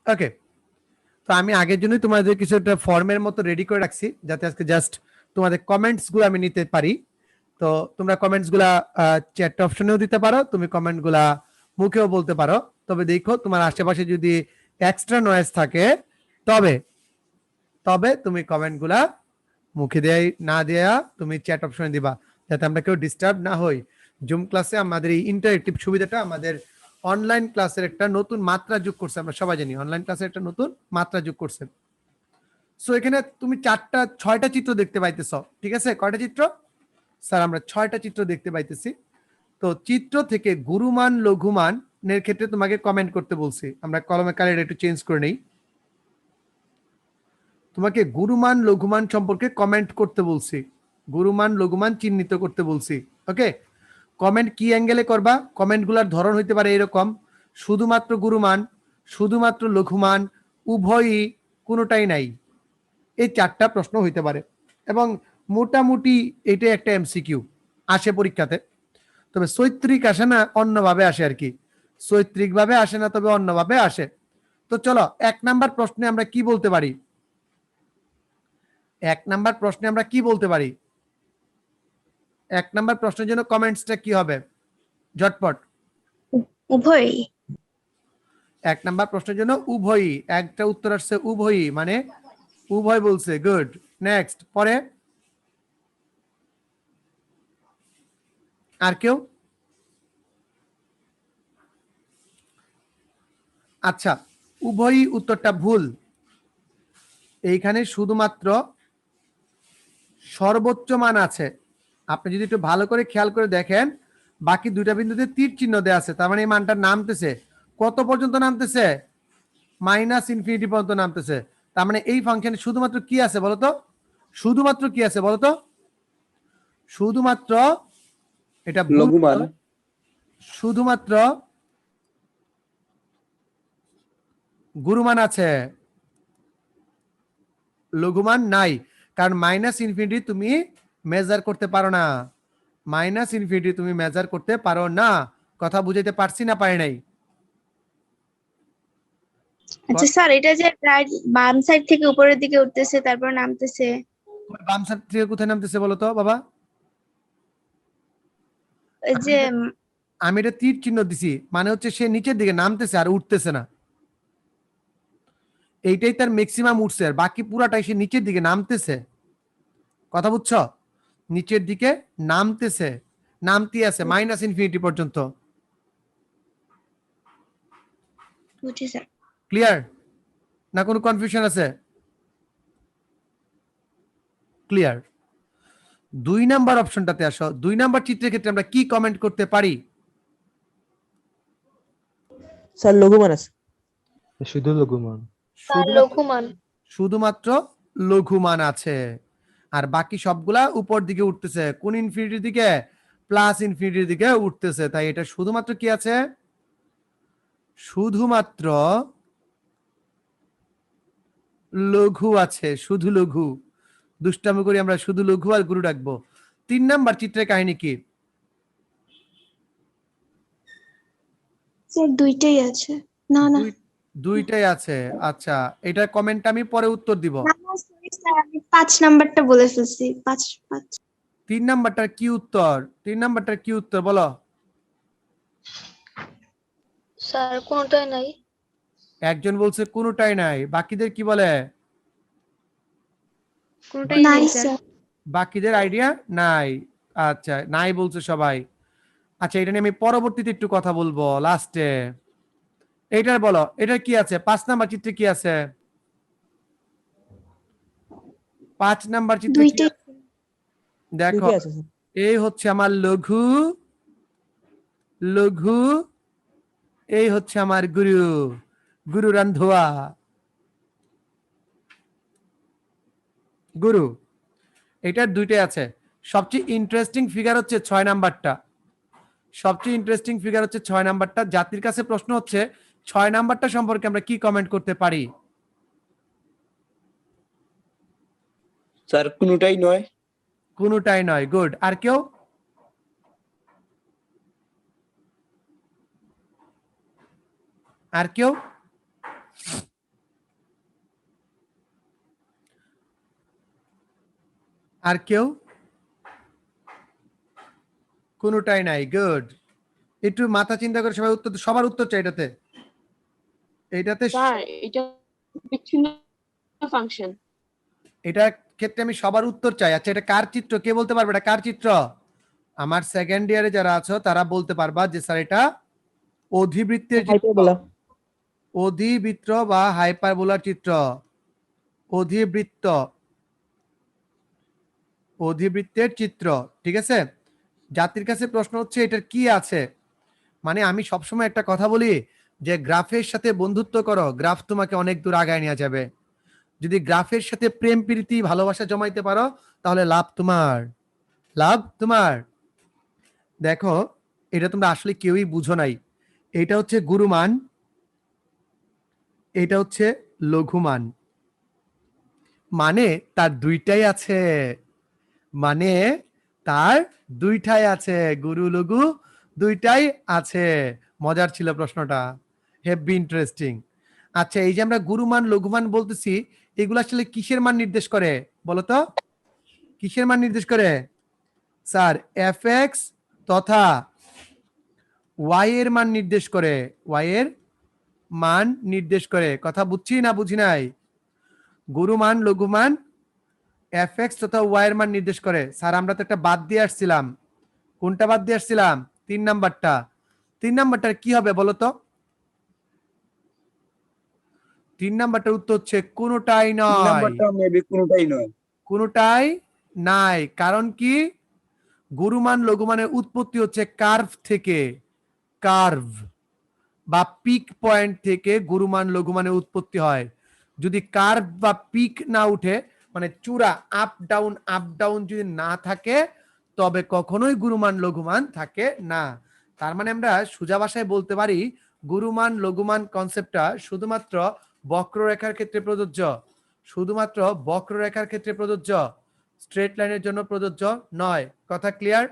ওকে, তো আমি আগের জন্যই তোমাদের কিছু একটা ফর্মের মতো রেডি করে রাখছি, যাতে আজকে জাস্ট তোমাদের কমেন্টস গুলো আমি নিতে পারি। তো তোমরা কমেন্টস গুলা চ্যাট অপশনেও দিতে পারো, তুমি কমেন্ট গুলা মুখেও বলতে পারো। তবে দেখো তোমার আশেপাশে যদি এক্সট্রা নয়েজ থাকে তবে তবে তুমি কমেন্ট গুলা মুখে দেয় না দেয়া তুমি চ্যাট অপশনে দিবা, যাতে আমরা কেউ ডিস্টার্ব না হই। জুম ক্লাসে আমাদের এই ইন্টারেক্টিভ সুবিধাটা আমাদের অনলাইন ক্লাসের একটা নতুন মাত্রা যোগ করছে। আমরা সবাই জানি অনলাইন ক্লাসের একটা নতুন মাত্রা যোগ করছে। সো এখানে তুমি 6টা চিত্র দেখতে পাইতেছ, ঠিক আছে? কয়টা চিত্র স্যার? আমরা 6টা চিত্র দেখতে পাইতেছি। তো চিত্র থেকে গুরুমান লঘুমানের ক্ষেত্রে তোমাকে কমেন্ট করতে বলছি। আমরা কলমে কালার একটু চেঞ্জ করে নেই। তোমাকে গুরুমান লঘুমান সম্পর্কে কমেন্ট করতে বলছি, গুরুমান লঘুমান চিহ্নিত করতে বলছি। ওকে, কমেন্ট কি অ্যাঙ্গেলে করবা? কমেন্টগুলোর ধরন হইতে পারে এরকম: শুধুমাত্র গুরুমান, শুধুমাত্র লঘুমান, উভয়ই, কোনোটাই নাই। এই 4টা প্রশ্ন হইতে পারে এবং মোটামুটি এটা একটা এমসিকিউ আসে পরীক্ষাতে। তবে চৈত্রিক আসে না, অন্যভাবে আসে আর কি। চৈত্রিক ভাবে আসে না, তবে অন্যভাবে আসে। তো চলো 1 নাম্বার প্রশ্নে আমরা কি বলতে পারি? 1 নাম্বার প্রশ্নে আমরা কি বলতে পারি? 1 নাম্বার প্রশ্নের জন্য কমেন্টসটা কি হবে ঝটপট? উভয়ই। 1 নাম্বার প্রশ্নের জন্য উভয়ই, একটা উত্তর আসছে উভয়ই, মানে উভয় বলছে। Good, next. পরে আর কেউ? আচ্ছা, উভয়ই উত্তরটা ভুল। এইখানে শুধুমাত্র সর্বোচ্চ মান আছে। আপনি যদি একটু ভালো করে খেয়াল করে দেখেন, বাকি 2টা বিন্দুতে তীর চিহ্ন দেওয়া আছে, তার মানে এই মানটা নামতেছে। কত পর্যন্ত নামতেছে? -ইনফিনিটি পর্যন্ত নামতেছে। তার মানে এই ফাংশনে শুধুমাত্র কি আছে বলতো? শুধুমাত্র কি আছে বলতো? শুধুমাত্র, এটা ভুল, লঘুমান। শুধুমাত্র গুরুমান আছে, লঘুমান নাই। কারণ -ইনফিনিটি তুমি মেজার করতে পারো না, -ইনফিনিটি তুমি মেজার করতে পারো না। কথা বুঝাইতে পারছি না পারি নাই? আচ্ছা স্যার, এটা যে বাম সাইড থেকে উপরের দিকে উঠতেছে তারপর নামতেছে, বাম সাইড থেকে কোথায় নামতেছে বলো তো বাবা? ওই যে আমি এটা তীর চিহ্ন দিছি, মানে হচ্ছে সে নিচের দিকে নামতেছে আর উঠতেছে না। এইটাই তার ম্যাক্সিমাম উঠছে, আর বাকি পুরাটাই সে নিচের দিকে নামতেছে। কথা বুঝছো? নিচের দিকে নামতেছে, নামতে আছে -ইনফিনিটি পর্যন্ত। বুঝছি স্যার। ক্লিয়ার না? কোনো কনফিউশন আছে? ক্লিয়ার। 2 নাম্বার অপশনটাতে আসো। 2 নাম্বার চিত্রের ক্ষেত্রে আমরা কি কমেন্ট করতে পারি? স্যার লঘুমান আছে। শুধু লঘুমান। শুধুমাত্র লঘুমান আছে, আর বাকি সবগুলা উপর দিকে উঠতেছে। কোন ইনফিনিটির দিকে? +ইনফিনিটির দিকে উঠতেছে। তাই এটা শুধুমাত্র কি আছে? শুধুমাত্র লঘু আছে, শুধু লঘু। দুষ্টামি করি আমরা, শুধু লঘু আর গুরু ডাকবো। 3 নাম্বার চিত্রের কাহিনী কি? স্যার দুইটাই আছে। না না, দুইটাই আছে। আচ্ছা, এটা কমেন্ট আমি পরে উত্তর দিব। না না সরি স্যার, আমি 5 নাম্বারটা বলে ফেলছি। 5 5। 3 নাম্বারটার কি উত্তর? 3 নাম্বারটার কি উত্তর বলো? স্যার কোনটাই নাই। একজন বলছে কোনোটাই নাই, বাকিদের কি বলে? কোনটাই নাই নাই স্যার। বাকিদের আইডিয়া নাই। আচ্ছা, নাই বলছে সবাই। আচ্ছা, এটা নিয়ে আমি পরবর্তীতে একটু কথা বলবো লাস্টে। এইটার বলো, এটার কি আছে? 5 নাম্বার চিত্রে কি আছে? 5 নাম্বার চিত্রে কি দুইটাই। আছে? দেখো, দুইটাই আছে স্যার। এই হচ্ছে আমার লঘু, লঘু, এই হচ্ছে আমার গুরু, গুরু রান্ধোয়া, গুরু। এটার দুইটাই আছে। সবচেয়ে ইন্টারেস্টিং ফিগার হচ্ছে 6 নাম্বারটা। সবচেয়ে ইন্টারেস্টিং ফিগার হচ্ছে 6 নাম্বারটা। জাতির কাছে প্রশ্ন হচ্ছে 6 নাম্বারটা সম্পর্কে আমরা কি কমেন্ট করতে পারি? স্যার কোনোটাই নয়। কোনোটাই নয়। গুড। আর কেউ? আর কেউ? আর কেউ? কোনোটাই নাই, গুড। একটু মাথা চিন্তা করে সবাই উত্তর, সবার উত্তর চাই এটাতে। এইটাতে স্যার এটা বিচ্ছিন্ন ফাংশন। এটার ক্ষেত্রে আমি সবার উত্তর চাই। আচ্ছা, এটা কার চিত্র? কে বলতে পারবে এটা কার চিত্র? আমার সেকেন্ড ইয়ারে যারা আছো তারা বলতে পারবা যে স্যার এটা অধিবৃত্তের চিত্র, হাইপারবোলা। অধিবৃত্ত বা হাইপারবোলার চিত্র। অধিবৃত্ত, অধিবৃত্তের চিত্র, ঠিক আছে। জাতির কাছে প্রশ্ন হচ্ছে এটার কি আছে। মানে আমি সবসময় একটা কথা বলি যে গ্রাফের সাথে বন্ধুত্ব করো, গ্রাফ তোমাকে অনেক দূর আগায় নিয়ে যাবে। যদি গ্রাফের সাথে প্রেম প্রীতি ভালোবাসা জমাইতে পারো তাহলে লাভ তোমার, লাভ তোমার। দেখো, এটা তোমরা আসলে কেউই বুঝো নাই। এটা হচ্ছে গুরুমান, এটা হচ্ছে লঘুমান। মানে তার দুইটাই আছে, মানে তার দুইটাই আছে, গুরু লঘু দুইটাই আছে। মজার ছিল প্রশ্নটা, হেভি ইন্টারেস্টিং। আচ্ছা, এই যে আমরা গুরুমান লঘুমান বলতেছি, এগুলো আসলে কিসের মান নির্দেশ করে বলতো? কিসের মান নির্দেশ করে স্যার? এফ এক্স তথা ওয়াই এর মান নির্দেশ করে, ওয়াই এর মান নির্দেশ করে। কথা বুঝছি না বুঝি নাই? গুরুমান লঘুমান এফ এক্স তথা ওয়াই এর মান নির্দেশ করে। স্যার আমরা তো একটা বাদ দিয়ে আসছিলাম, কোনটা বাদ দিয়ে আসছিলাম? 3 নাম্বারটা। 3 নাম্বারটার কি হবে বলতো? 3 নাম্বারটার উত্তর হচ্ছে কোনোটাই নয়। নাম্বারটা মেবি কোনোটাই নয়। কোনোটাই নাই। কারণ কি? গুরুমান লঘুমানের উৎপত্তি হচ্ছে কার্ভ থেকে, কার্ভ বা পিক পয়েন্ট থেকে গুরুমান লঘুমানের উৎপত্তি হয়। যদি কার্ভ বা পিক না উঠে, মানে চূড়া আপ ডাউন যদি না থাকে, তবে কখনোই গুরুমান লঘুমান থাকে না। তার মানে আমরা সোজা ভাষায় বলতে পারি গুরুমান লঘুমান কনসেপ্টটা শুধুমাত্র বক্ররেখার ক্ষেত্রে প্রযোজ্য, শুধুমাত্র বক্ররেখার ক্ষেত্রে প্রযোজ্য, স্ট্রেট লাইনের জন্য প্রযোজ্য নয়। কথা ক্লিয়ার?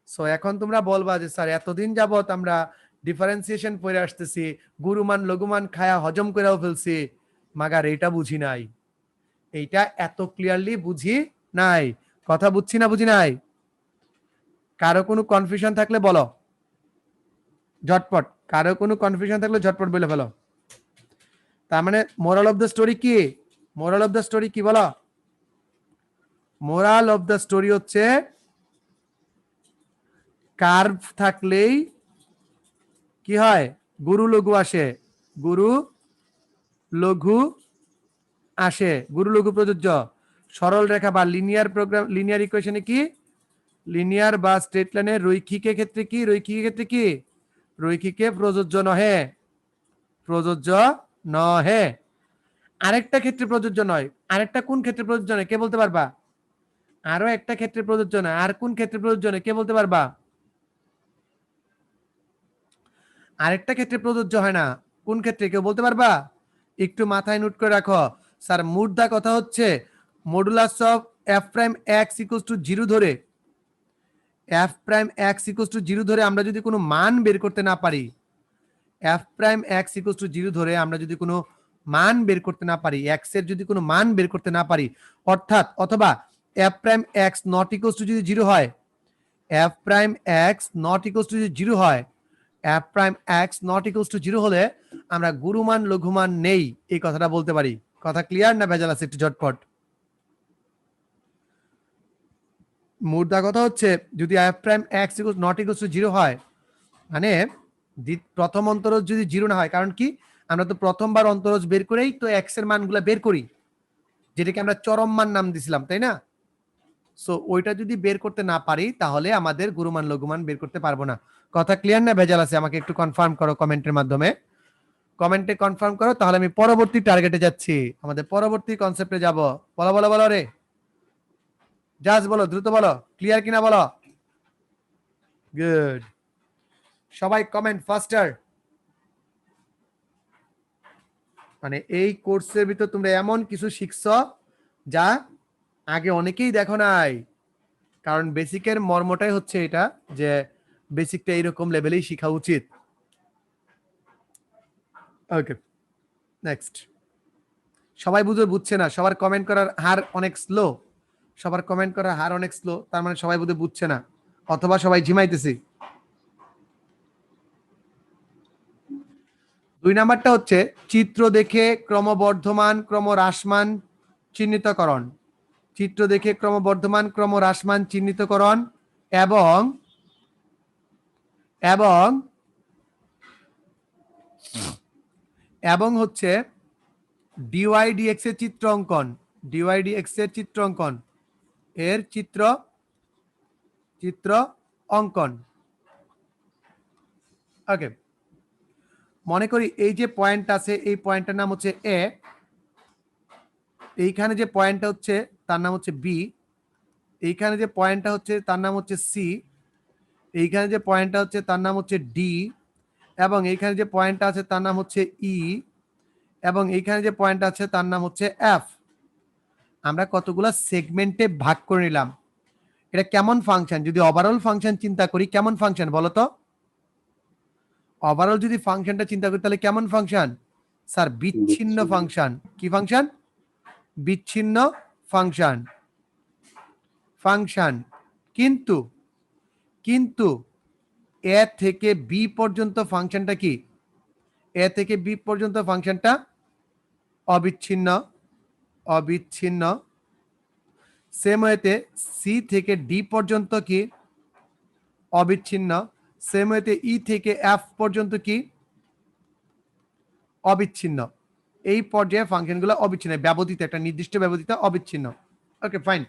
সো এখন তোমরা বলবা যে স্যার এতদিন যাবত আমরা ডিফারেন্সিয়েশন পড়ে আসতেছি, গুরুমান লঘুমান খায়া হজম করেও ফেলছি, মাগার এটা বুঝি নাই, এইটা এত ক্লিয়ারলি বুঝি নাই। কথা বুঝছি না বুঝি নাই? কারো কোনো কনফিউশন থাকলে বলো ঝটপট, কারো কোনো কনফিউশন থাকলে ঝটপট বলে ফেলো। তার মানে মোরাল অফ দ্য স্টোরি কি? মোরাল অফ দ্য স্টোরি কি বলো? মোরাল অফ দ্য স্টোরি হচ্ছে কার্ভ থাকলেই কি হয়? গুরু লঘু আসে, গুরু লঘু আসে, গুরু লঘু প্রযোজ্য। সরল রেখা বা লিনিয়ার প্রোগ্রাম, লিনিয়ার ইকুয়েশনে কি? লিনিয়ার বা স্ট্রেট লাইনের রৈখিকের ক্ষেত্রে কি? রৈখিকের ক্ষেত্রে কি? রৈখিকে প্রযোজ্য নহে, প্রযোজ্য নহে। আরেকটা ক্ষেত্রে প্রযোজ্য নয়। আরেকটা কোন ক্ষেত্রে প্রযোজ্য নয় কে বলতে পারবা? আরো একটা ক্ষেত্রে প্রযোজ্য নয়, আর কোন ক্ষেত্রে প্রযোজ্য নয় কে বলতে পারবা? আরেকটা ক্ষেত্রে প্রযোজ্য হয় না, কোন ক্ষেত্রে কেউ বলতে পারবা? একটু মাথায় নোট করে রাখো। স্যার মুদ্রা কথা হচ্ছে modulus of F prime X equals two 0 ধরে, F prime X equals two 0 ধরে আমরা যদি কোনো মান বের করতে না পারি, F prime X equals two 0 ধরে আমরা যদি কোনো মান বের করতে না পারি, এক্স এর যদি কোনো মান বের করতে না পারি, অর্থাৎ অথবা F prime x not equals to যদি 0 হয়, F prime x not equals to যদি 0 হয়, F prime x not equals to 0 হলে আমরা গুরুমান লঘুমান নেই এই কথাটা বলতে পারি। কথা ক্লিয়ার না ভেজাল আছে? একটু ঝটপট। মুদ্রা কথা হচ্ছে যদি F prime X equals not equals to 0 হয়, মানে প্রথম অন্তরজ যদি 0 না হয়, কারণ কি আমরা তো প্রথমবার অন্তরজ বের করেই তো এক্স এর মানগুলো বের করি, যেটাকে আমরা চরম মান নাম দিছিলাম, তাই না? সো ওইটা যদি বের করতে না পারি তাহলে আমাদের গুরুমান লঘুমান বের করতে পারবো না। কথা ক্লিয়ার না ভেজাল আছে? আমাকে একটু কনফার্ম করো কমেন্টের মাধ্যমে, কমেন্টে কনফার্ম করো, তাহলে আমি পরবর্তী টার্গেটে যাচ্ছি, আমাদের পরবর্তী কনসেপ্টে যাব। বলো বলো বলো রে, জাস্ট বলো, দ্রুত বলো, ক্লিয়ার কিনা বলো। গুড, সবাই কমেন্ট ফাস্টার। মানে এই কোর্সের ভিতর তোমরা এমন কিছু শিখছো যা আগে অনেকেই দেখো নাই, কারণ বেসিকের মর্মটাই হচ্ছে এটা যে বেসিকটা এইরকম লেভেলেই শেখা উচিত। ওকে, নেক্সট। সবাই বুঝছে না, সবার কমেন্ট করার হার অনেক স্লো, সবার কমেন্ট করার হার অনেক স্লো, তার মানে সবাই বোধহয় বুঝছে না, অথবা সবাই ঝিমাইতেছি। 2 নাম্বারটা হচ্ছে চিত্র দেখে ক্রমবর্ধমান ক্রমহ্রাসমান চিহ্নিতকরণ। চিত্র দেখে ক্রমবর্ধমান ক্রমহ্রাসমান চিহ্নিতকরণ এবং এবং এবং হচ্ছে dydx এর চিত্র অঙ্কন। dydx এর চিত্র অঙ্কন, এর চিত্র অঙ্কন। ওকে, মনে করি এই যে পয়েন্ট আছে, এই পয়েন্টটার নাম হচ্ছে এ, এইখানে যে পয়েন্টটা হচ্ছে তার নাম হচ্ছে বি, এইখানে যে পয়েন্টটা হচ্ছে তার নাম হচ্ছে সি, এইখানে যে পয়েন্টটা হচ্ছে তার নাম হচ্ছে ডি, এবং এইখানে যে পয়েন্টটা আছে তার নাম হচ্ছে ই, এবং এইখানে যে পয়েন্ট আছে তার নাম হচ্ছে এফ। আমরা কতগুলো সেগমেন্টে ভাগ করে নিলাম। এটা কেমন ফাংশন? যদি ওভারঅল ফাংশন চিন্তা করি, কেমন ফাংশন বলো তো? ওভারঅল যদি ফাংশনটা চিন্তা করি তাহলে কেমন ফাংশন? স্যার বিচ্ছিন্ন ফাংশন। কি ফাংশন? বিচ্ছিন্ন ফাংশন। কিন্তু এ থেকে বি পর্যন্ত ফাংশনটা কি? এ থেকে বি পর্যন্ত ফাংশনটা অবিচ্ছিন্ন। সেম ওয়েতে সি থেকে ডি পর্যন্ত কি? অবিচ্ছিন্ন। সেম ওয়েতে ই থেকে এফ পর্যন্ত কি? অবিচ্ছিন্ন। এই পর্যায়ে ফাংশনগুলো অবিচ্ছিন্ন, ব্যবধিত, একটা নির্দিষ্ট ব্যবধিত অবিচ্ছিন্ন। Okay fine.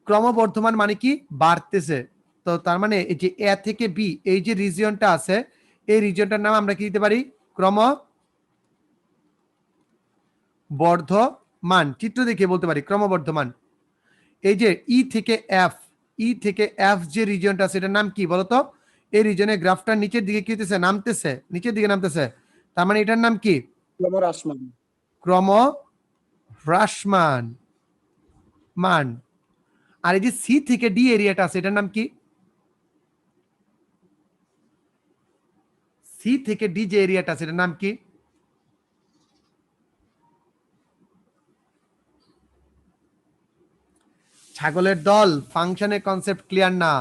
ক্রমবর্ধমান মানে কি? বাড়তেছে। তো তার মানে এই যে এ থেকে বি, এই যে রিজিয়নটা আছে, এই রিজিয়নটার নাম আমরা কি দিতে পারি? ক্রমবর্ধমান। চিত্র দেখে বলতে পারি ক্রমবর্ধমান। এই যে ই থেকে এফ যে রিজিয়নটা আছে, এটার নাম কি বলতো? এই রিজিয়নের গ্রাফটা নিচের দিকে কি হতেছে? নামতেছে, নিচের দিকে নামতেছে। তার মানে এটার নাম কি? ক্রমহ্রাসমান। আর এই যে সি থেকে ডি এরিয়াটা আছে, এটার নাম কি? সি থেকে ডি যে এরিয়াটা আছে, এটার নাম কি? ছাগলের দল, ফাংশনের কনসেপ্ট ক্লিয়ার না।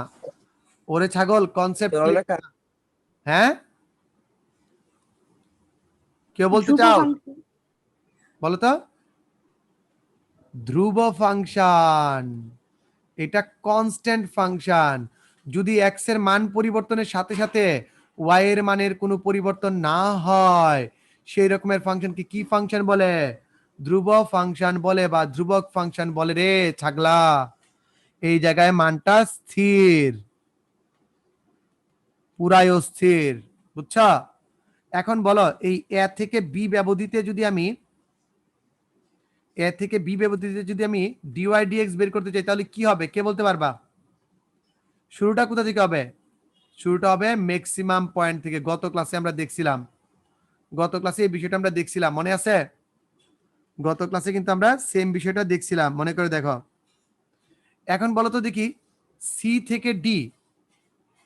ওরে ছাগল, কনসেপ্ট হ্যাঁ, কেউ বলতে ধ্রুব চাও? ফাংশন। বলো তো। ধ্রুব ফাংশন, এটা কনস্ট্যান্ট ফাংশন। যদি এক্স এর মান পরিবর্তনের সাথে সাথে ওয়াই এর মানের কোনো পরিবর্তন না হয়, সেই রকমের ফাংশনকে কি ফাংশন বলে? ধ্রুব ফাংশন বলে, বা ধ্রুবক ফাংশন বলে রে ছাগলা। এই জায়গায় মানটা স্থির, পুরাই অস্থির, বুঝছো? এখন বলো, এই এ থেকে বি ব্যবধিতে যদি আমি ডিওয়াই ডিএক্স বের করতে চাই, তাহলে কি হবে? কে বলতে পারবা? শুরুটা কোথা থেকে হবে? শুরুটা হবে ম্যাক্সিমাম পয়েন্ট থেকে। গত ক্লাসে এই বিষয়টা আমরা দেখছিলাম, মনে আছে? গত ক্লাসে কিন্তু আমরা সেম বিষয়টা দেখছিলাম, মনে করে দেখো। এখন বলো তো দেখি, সি থেকে ডি,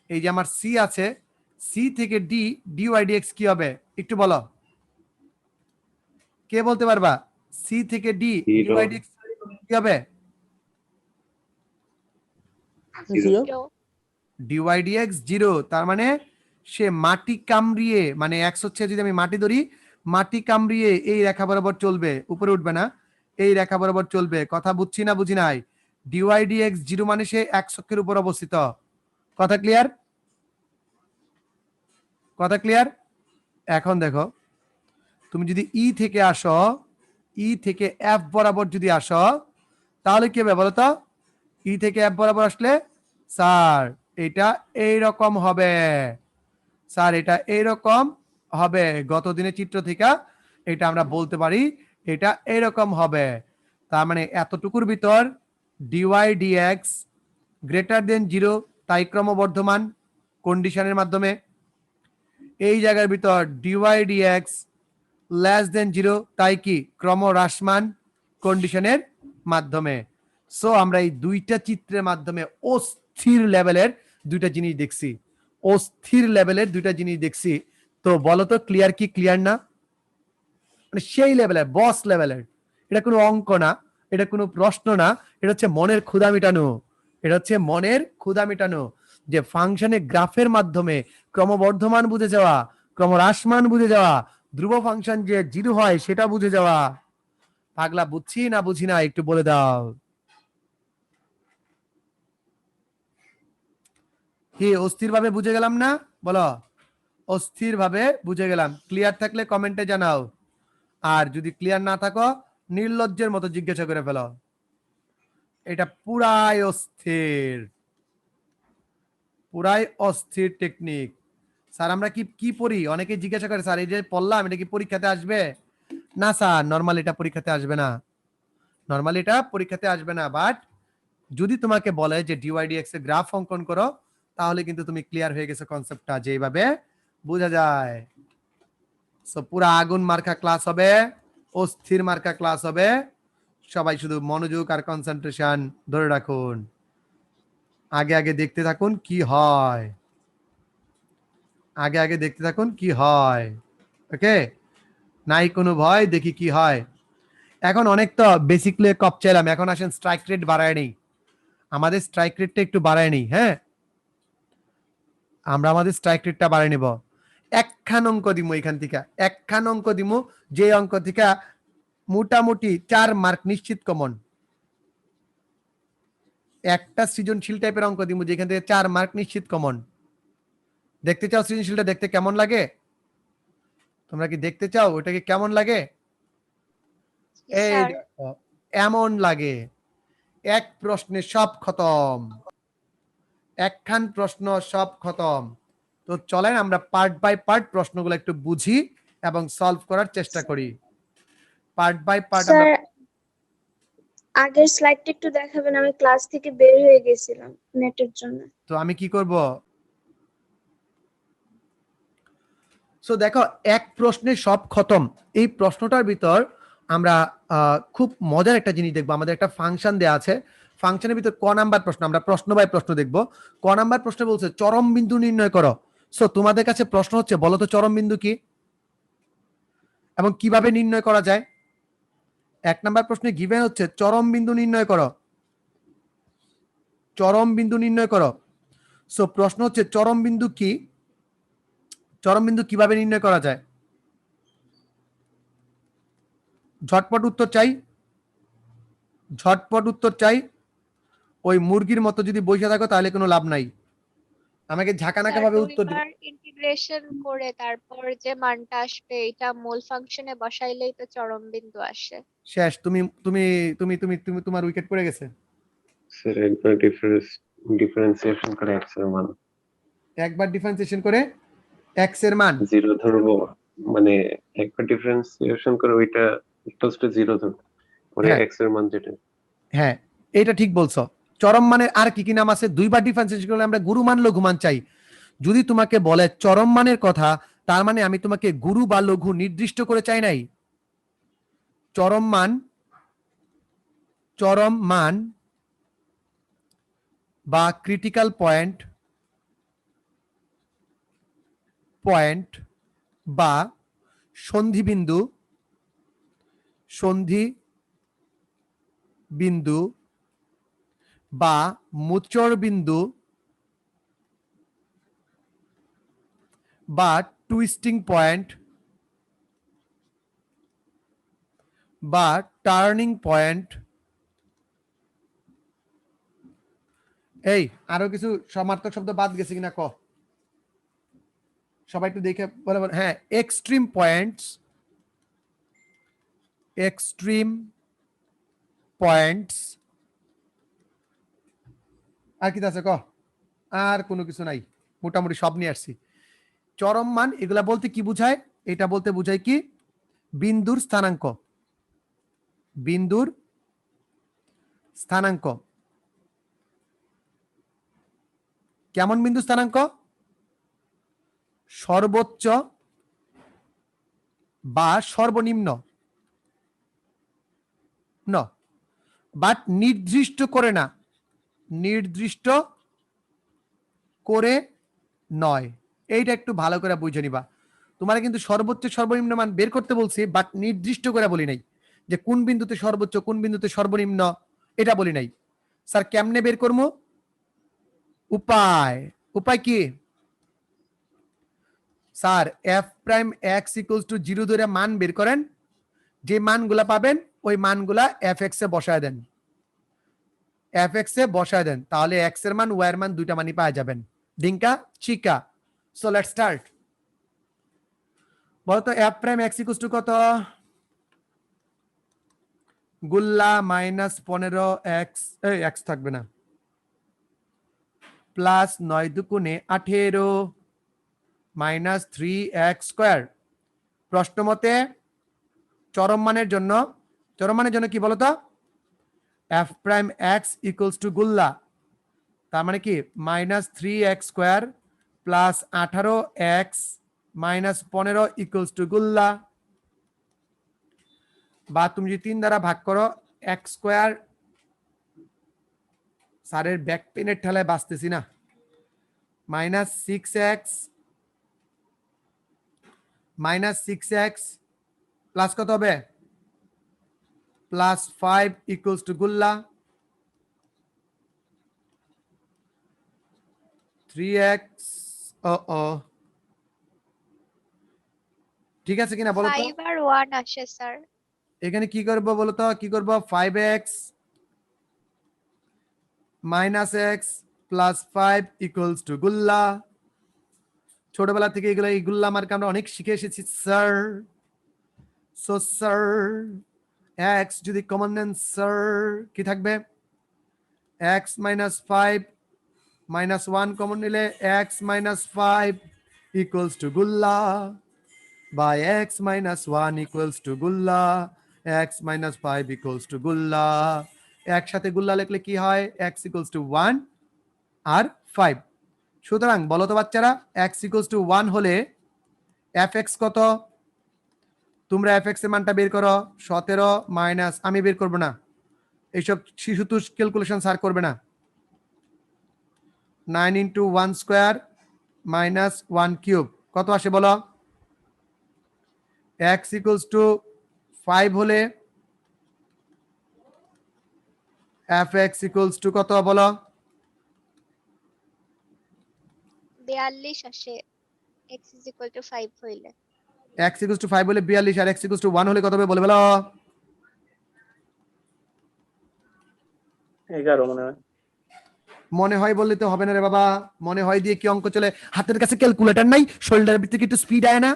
এই যে আমার সি আছে, সি থেকে ডি ডিওয়াই ডিএক্স কি হবে? একটু বলো, কে বলতে পারবা? সি থেকে ডি ডিওয়াই ডিএক্স কি হবে? D y d x 0। তার মানে সে মাটি কামড়িয়ে, মানে এক্স হচ্ছে যদি আমি মাটি ধরি, মাটি কামড়িয়ে এই রেখা বরাবর চলবে, উপরে উঠবে না, এই রেখা বরাবর চলবে। কথা বুঝছি না বুঝি নাই? ডিওয়াই ডিএক্স 0 মানে সে এক্স অক্ষের উপর অবস্থিত। কথা ক্লিয়ার? এখন দেখো, তুমি যদি ই থেকে আসো, ই থেকে এফ বরাবর যদি আসো, তাহলে কি হবে বলো তো? ই থেকে এফ বরাবর আসলে স্যার এটা এইরকম হবে। স্যার এটা এইরকম হবে। গত দিনের চিত্র থেকে এটা আমরা বলতে পারি, এটা এইরকম হবে। তার মানে এতটুকুর ভিতর ডিওয়াই ডিএক্স গ্রেটার দেন 0, তাই ক্রমবর্ধমান কন্ডিশনের মাধ্যমে। এই জায়গার ভিতর ডিওয়াই ডিএক্স লেস দেন 0, তাই কি? ক্রমহ্রাসমান কন্ডিশনের মাধ্যমে। সো আমরা এই দুইটা চিত্রের মাধ্যমে অস্থির লেভেলের দুইটা জিনিস দেখছি। তো বলো তো, ক্লিয়ার কি ক্লিয়ার না? মানে সেই লেভেলের, বস লেভেলের। এটা কোনো অঙ্ক না, এটা কোনো প্রশ্ন না, এটা হচ্ছে মনের ক্ষুধা মেটানো। এটা হচ্ছে মনের ক্ষুধা মেটানো, যে ফাংশনে গ্রাফের মাধ্যমে ক্রমবর্ধমান বুঝে যাওয়া, ক্রমহ্রাসমান বুঝে যাওয়া, ধ্রুব ফাংশন যে 0 হয় সেটা বুঝে যাওয়া। পাগলা বুঝছি না বুঝি না একটু বলে দাও। কি অস্থির ভাবে বুঝে গেলাম না? বলো, অস্থির ভাবে বুঝে গেলাম। ক্লিয়ার থাকলে কমেন্টে জানাও, আর যদি ক্লিয়ার না থাকো নির্লজ্জের মতো জিজ্ঞাসা করে ফেলো। এটা পুরাই অস্থির, পুরাই অস্থির টেকনিক। স্যার আমরা কি কি পড়ি? অনেকে জিজ্ঞাসা করে স্যার এই যে পড়লাম এটা কি পরীক্ষাতে আসবে? না স্যার, নরমাল এটা পরীক্ষাতে আসবে না, নরমাল এটা পরীক্ষাতে আসবে না। বাট যদি তোমাকে বলে যে ডিওয়াইডিএক্স এর গ্রাফ অঙ্কন করো, তাহলে কিন্তু তুমি ক্লিয়ার হয়ে গেছে কনসেপ্টটা, যে এইভাবে বোঝা যায়। সো পুরা আগুন মার্কা ক্লাস হবে, অস্থির মার্কা ক্লাস হবে। সবাই শুধু মনোযোগ আর কনসেন্ট্রেশন ধরে রাখুন, আগে আগে দেখতে থাকুন কি হয়, আগে আগে দেখতে থাকুন কি হয়। ওকে, নাই কোনো ভয়, দেখি কি হয়। এখন অনেক তো বেসিকলি কপ চাইলাম, এখন আসেন স্ট্রাইক রেট বাড়ায় নেই, আমাদের স্ট্রাইক রেটটা একটু বাড়ায় নেই। হ্যাঁ, আমরা আমাদের স্ট্রাইক রেটটা বাড়ায় নেব। একখান অঙ্ক দিমু এখান থেকে, একখান অঙ্ক দিমু, যে অঙ্ক থেকে মোটামুটি 4 মার্ক নিশ্চিত কমন। একটা সৃজনশীল টাইপের অঙ্ক দিমু যেখান থেকে 4 মার্ক নিশ্চিত কমন। দেখতে চাও সৃজনশীলটা দেখতে কেমন লাগে? তোমরা কি দেখতে চাও ওটাকে কেমন লাগে? এই স্যার দেখো, এমন লাগে, এক প্রশ্নে সব খতম, একখান প্রশ্ন সব খতম। তো চলেন আমরা পার্ট বাই পার্ট প্রশ্নগুলো একটু বুঝি এবং সলভ করার চেষ্টা করি। পার্ট বাই পার্ট আমরা। স্যার আগের স্লাইডটা একটু দেখাবেন, আমি ক্লাস থেকে বের হয়ে গেছিলাম নেটের জন্য। তো আমি কি করব? সো দেখো, এক প্রশ্নে সব খতম, এই প্রশ্নটার ভিতর আমরা খুব মজার একটা জিনিস দেখবো। আমাদের একটা ফাংশন দেয়া আছে, ফাংশনের ভিতর ক নাম্বার প্রশ্ন, আমরা প্রশ্ন বাই প্রশ্ন দেখব। ক নাম্বার প্রশ্ন বলছে চরম বিন্দু নির্ণয় করো। সো তোমাদের কাছে প্রশ্ন হচ্ছে বলো তো চরম বিন্দু কি এবং কিভাবে নির্ণয় করা যায়। এক নাম্বার প্রশ্নে গিভেন হচ্ছে চরম বিন্দু নির্ণয় করো, চরম বিন্দু নির্ণয় করো। সো প্রশ্ন হচ্ছে চরম বিন্দু কি, চরম বিন্দু কিভাবে নির্ণয় করা যায়। ঝটপট উত্তর চাই, ঝটপট উত্তর চাই। ওই মুরগির মতো যদি বসে থাকো তাহলে কোনো লাভ নাই, আমাকে ঝাঁকানাকা ভাবে উত্তর দিবে। ইন্টিগ্রেশন করে তারপর যে মানটা আসবে এটা মূল ফাংশনে বসাইলেই তো চরম বিন্দু আসে। শেষ। তুমি তুমি তুমি তুমি তুমি তোমার উইকেট পড়ে গেছে। স্যার একবার ডিফারেন্সিয়েশন করে x এর মান একবার ডিফারেন্সিয়েশন করে x এর মান 0 ধরবো, মানে একবার ডিফারেন্সিয়েশন করে ওইটা ইকুয়ালস টু 0 ধরবো, পরে হ্যাঁ x এর মান যেটা। হ্যাঁ, এটা ঠিক বলছো। চরম মানে আর কি কি নাম আছে? দুইবার ডিফারেন্সিয়েশন করলে আমরা গুরু মান লঘু মান চাই। যদি তোমাকে বলে চরম মানের কথা, তার মানে আমি তোমাকে গুরু বা লঘু নির্দিষ্ট করে চাই নাই। চরম মান, চরম মান বা ক্রিটিক্যাল পয়েন্ট, পয়েন্ট বা সন্ধি বিন্দু, সন্ধি বিন্দু বা মুচর বিন্দু বা টুইস্টিং পয়েন্ট বা টার্নিং পয়েন্ট। এই আরো কিছু সমার্থক শব্দ বাদ গেছে কিনা ক, সবাই একটু দেখে বলে। হ্যাঁ, এক্সট্রিম পয়েন্টস, এক্সট্রিম পয়েন্টস। আর কি আছে ক? আর কোনো কিছু নাই, মোটামুটি সব নিয়ে আসছি। চরম মান এগুলা বলতে কি বুঝায়? এটা বলতে বুঝায় কি বিন্দুর স্থানাঙ্ক, বিন্দুর স্থানাঙ্ক। কেমন বিন্দু স্থানাঙ্ক? সর্বোচ্চ বা সর্বনিম্ন, বাট নির্দিষ্ট করে না, নির্দিষ্ট করে নয়। এইটা একটু ভালো করে বুঝে নিবা। তোমার কিন্তু সর্বোচ্চ সর্বনিম্ন মান বের করতে বলছি, বাট নির্দিষ্ট করে বলি নাই যে কোন বিন্দুতে সর্বোচ্চ কোন বিন্দুতে সর্বনিম্ন এটা বলি নাই। স্যার কেমনে বের করবো? উপায় উপায় কি sir? F prime X equals two 0 ধরে মান বের করেন, যে মানগুলা পাবেন ওই মানগুলা এফ এক্স এ বসায় দেন, এফ এক্স এ বসায় দেন, তাহলে এক্স এর মান ওয়াই এর মান দুইটা মানই পাওয়া যাবেন। ডিঙ্কা চিকা। So let's start. বলতো F prime X equals to কত? গুল্লা মাইনাস 15 এক্স, এক্স থাকবে না, প্লাস 9 দুগুণে 18 মাইনাস 3x স্কয়ার। প্রশ্ন মতে চরম মানের জন্য কি বলতো? F prime X equals to গুল্লা, তার মানে কি minus 3x square plus 18x minus 15 equals to গুল্লা। বা তুমি যদি 3 দ্বারা ভাগ করো x স্কয়ার, স্যারের ব্যাক পেনের ঠেলায় বাঁচতেছি না, মাইনাস 6x প্লাস কত হবে? প্লাস 5 ইকুয়ালস টু গুল্লা 3x। ঠিক আছে কিনা বলো তো? 5 আর 1 আসে স্যার। এখানে কি করব বলো তো? কি করব? 5x minus x plus 5 equals to গুল্লা। ছোটবেলা থেকে এগুলো এই গুল্লা মার্কা আমরা অনেক শিখে এসেছি স্যার। সো স্যার x যদি কমন নেন স্যার কি থাকবে? x মাইনাস 5 মাইনাস 1 কমন নিলে x মাইনাস 5 ইকুয়ালস টু গুল্লা by x minus 1 equals to গুল্লা, x মাইনাস 5 ইকুয়ালস টু গুল্লা। একসাথে গুল্লা লিখলে কি হয়? x ইকুয়ালস টু 1 আর 5। সুতরাং বলো তো বাচ্চারা, x ইকুয়ালস টু 1 হলে fx কত? তোমরা fx এর মানটা বের করো। 17 মাইনাস, আমি বের করব না, এইসব শিশু তো ক্যালকুলেশন স্যার করবে না। 9 ইন্টু 1 স্কোয়ার মাইনাস 1 কিউব কত আসে বলো? x ইকুয়ালস টু 5 হলে fx ইকুয়ালস টু কত বলো? 42 আসে x is equal to 5 হইলে। x ইকুয়ালস টু 5 হলে 42 আর x ইকুয়ালস টু 1 হলে কত হবে বলে বলো? 11 মনে হয়। মনে হয় বললে তো হবে না রে বাবা, মনে হয় দিয়ে কি অঙ্ক চলে? হাতের কাছে ক্যালকুলেটর নাই, শোল্ডারের ভিতরে একটু স্পিড আয় না,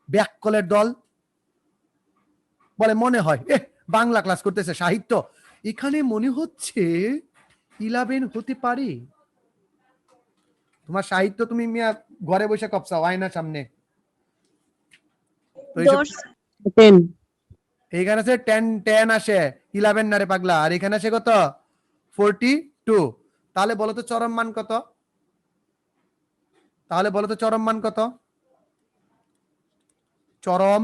ব্যাক কলের দল বলে মনে হয়। বাংলা ক্লাস করতেছে, সাহিত্য এখানে মনে হচ্ছে 11 হতে পারে। তোমার সাহিত্য তুমি মিয়া ঘরে বসে কপসাও আয়নার সামনে। তো এইসব 10 এইখানে আছে 10 আসে, 11 না রে পাগলা। আর এখানে আছে কত? 42। তাহলে বলো তো চরম মান কত? তাহলে বলো তো চরম মান কত? চরম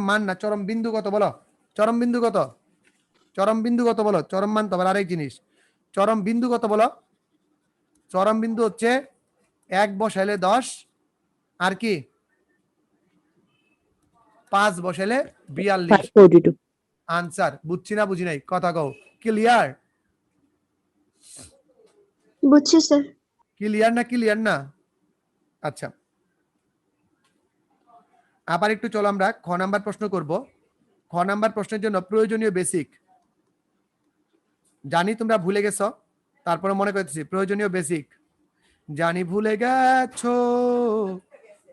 মান না, চরম বিন্দু কত বলো? চরম বিন্দু কত? চরম বিন্দু কত বলো? চরম মান তো আবার আরেক জিনিস। চরম বিন্দু কত বলো? চরম বিন্দু হচ্ছে 1 বসাইলে 10 আর কি 5 বসাইলে 42। 42 আনসার। বুঝছি না বুঝি নাই কথা কও। ক্লিয়ার? বুঝছি স্যার। ক্লিয়ার না? আচ্ছা, আবার একটু চলো আমরা খ নাম্বার প্রশ্ন করব। খ নাম্বার প্রশ্নের জন্য প্রয়োজনীয় বেসিক জানি তোমরা ভুলে গেছো, তারপরে মনে করতেছি প্রয়োজনীয় বেসিক জানি ভুলে গেছো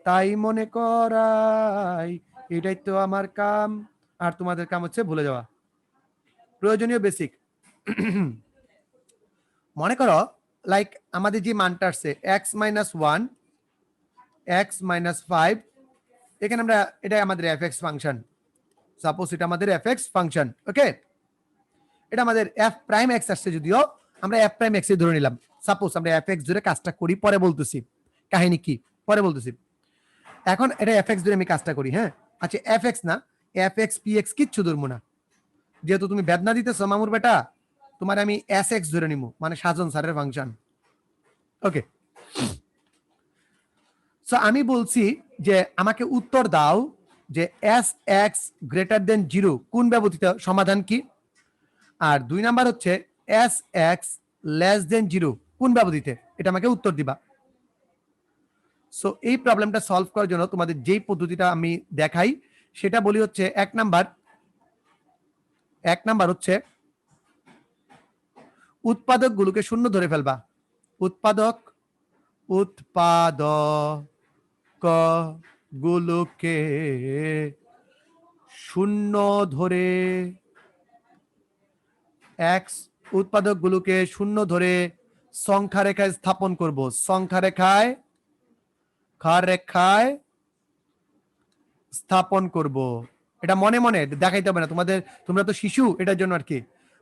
তাই মনে করাই, এটাই তো আমার কাম, আর তোমাদের কাম হচ্ছে ভুলে যাওয়া। প্রয়োজনীয় বেসিক মনে করো লাইক আমাদের যে মানটা আসছে x মাইনাস 1 x মাইনাস 5, এখানে আমরা এটা আমাদের fx ফাংশন, সাপোজ এটা আমাদের fx ফাংশন। ওকে, এটা আমাদের f প্রাইম x আসছে, যদিও আমরা f প্রাইম x এ ধরে নিলাম। সাপোজ আমরা fx ধরে কাজটা করি, পরে বলতেছি কাহিনী কি, পরে বলতেছি। এখন এটা fx ধরে আমি কাজটা করি। হ্যাঁ আচ্ছা, fx না fx px কিচ্ছু ধরবো না, যেহেতু তুমি বেদনা দিতেছো মামুর বেটা, তোমার আমি sx ধরে নিব, মানে সাজন স্যারের ফাংশন। ওকে, সো আমি বলছি যে আমাকে উত্তর দাও যে এস এক্স গ্রেটার দেন 0 কোন ব্যবধিত, সমাধান কি? আর 2 নাম্বার হচ্ছে এস এক্স লেস দেন 0 কোন ব্যবধিতে, এটা আমাকে উত্তর দিবা। সো এই প্রবলেমটা সলভ করার জন্য তোমাদের যেই পদ্ধতিটা আমি দেখাই সেটা বলি হচ্ছে এক নাম্বার হচ্ছে উৎপাদক গুলোকে শূন্য ধরে ফেলবা। উৎপাদক গুলোকে শূন্য ধরে এক্স উৎপাদকগুলোকে শূন্য ধরে সংখ্যা রেখায় স্থাপন করব। সংখ্যা রেখায় স্থাপন করব। এটা মনে মনে দেখাইতে হবে না তোমাদের, তোমরা তো শিশু, এটার জন্য আর কি।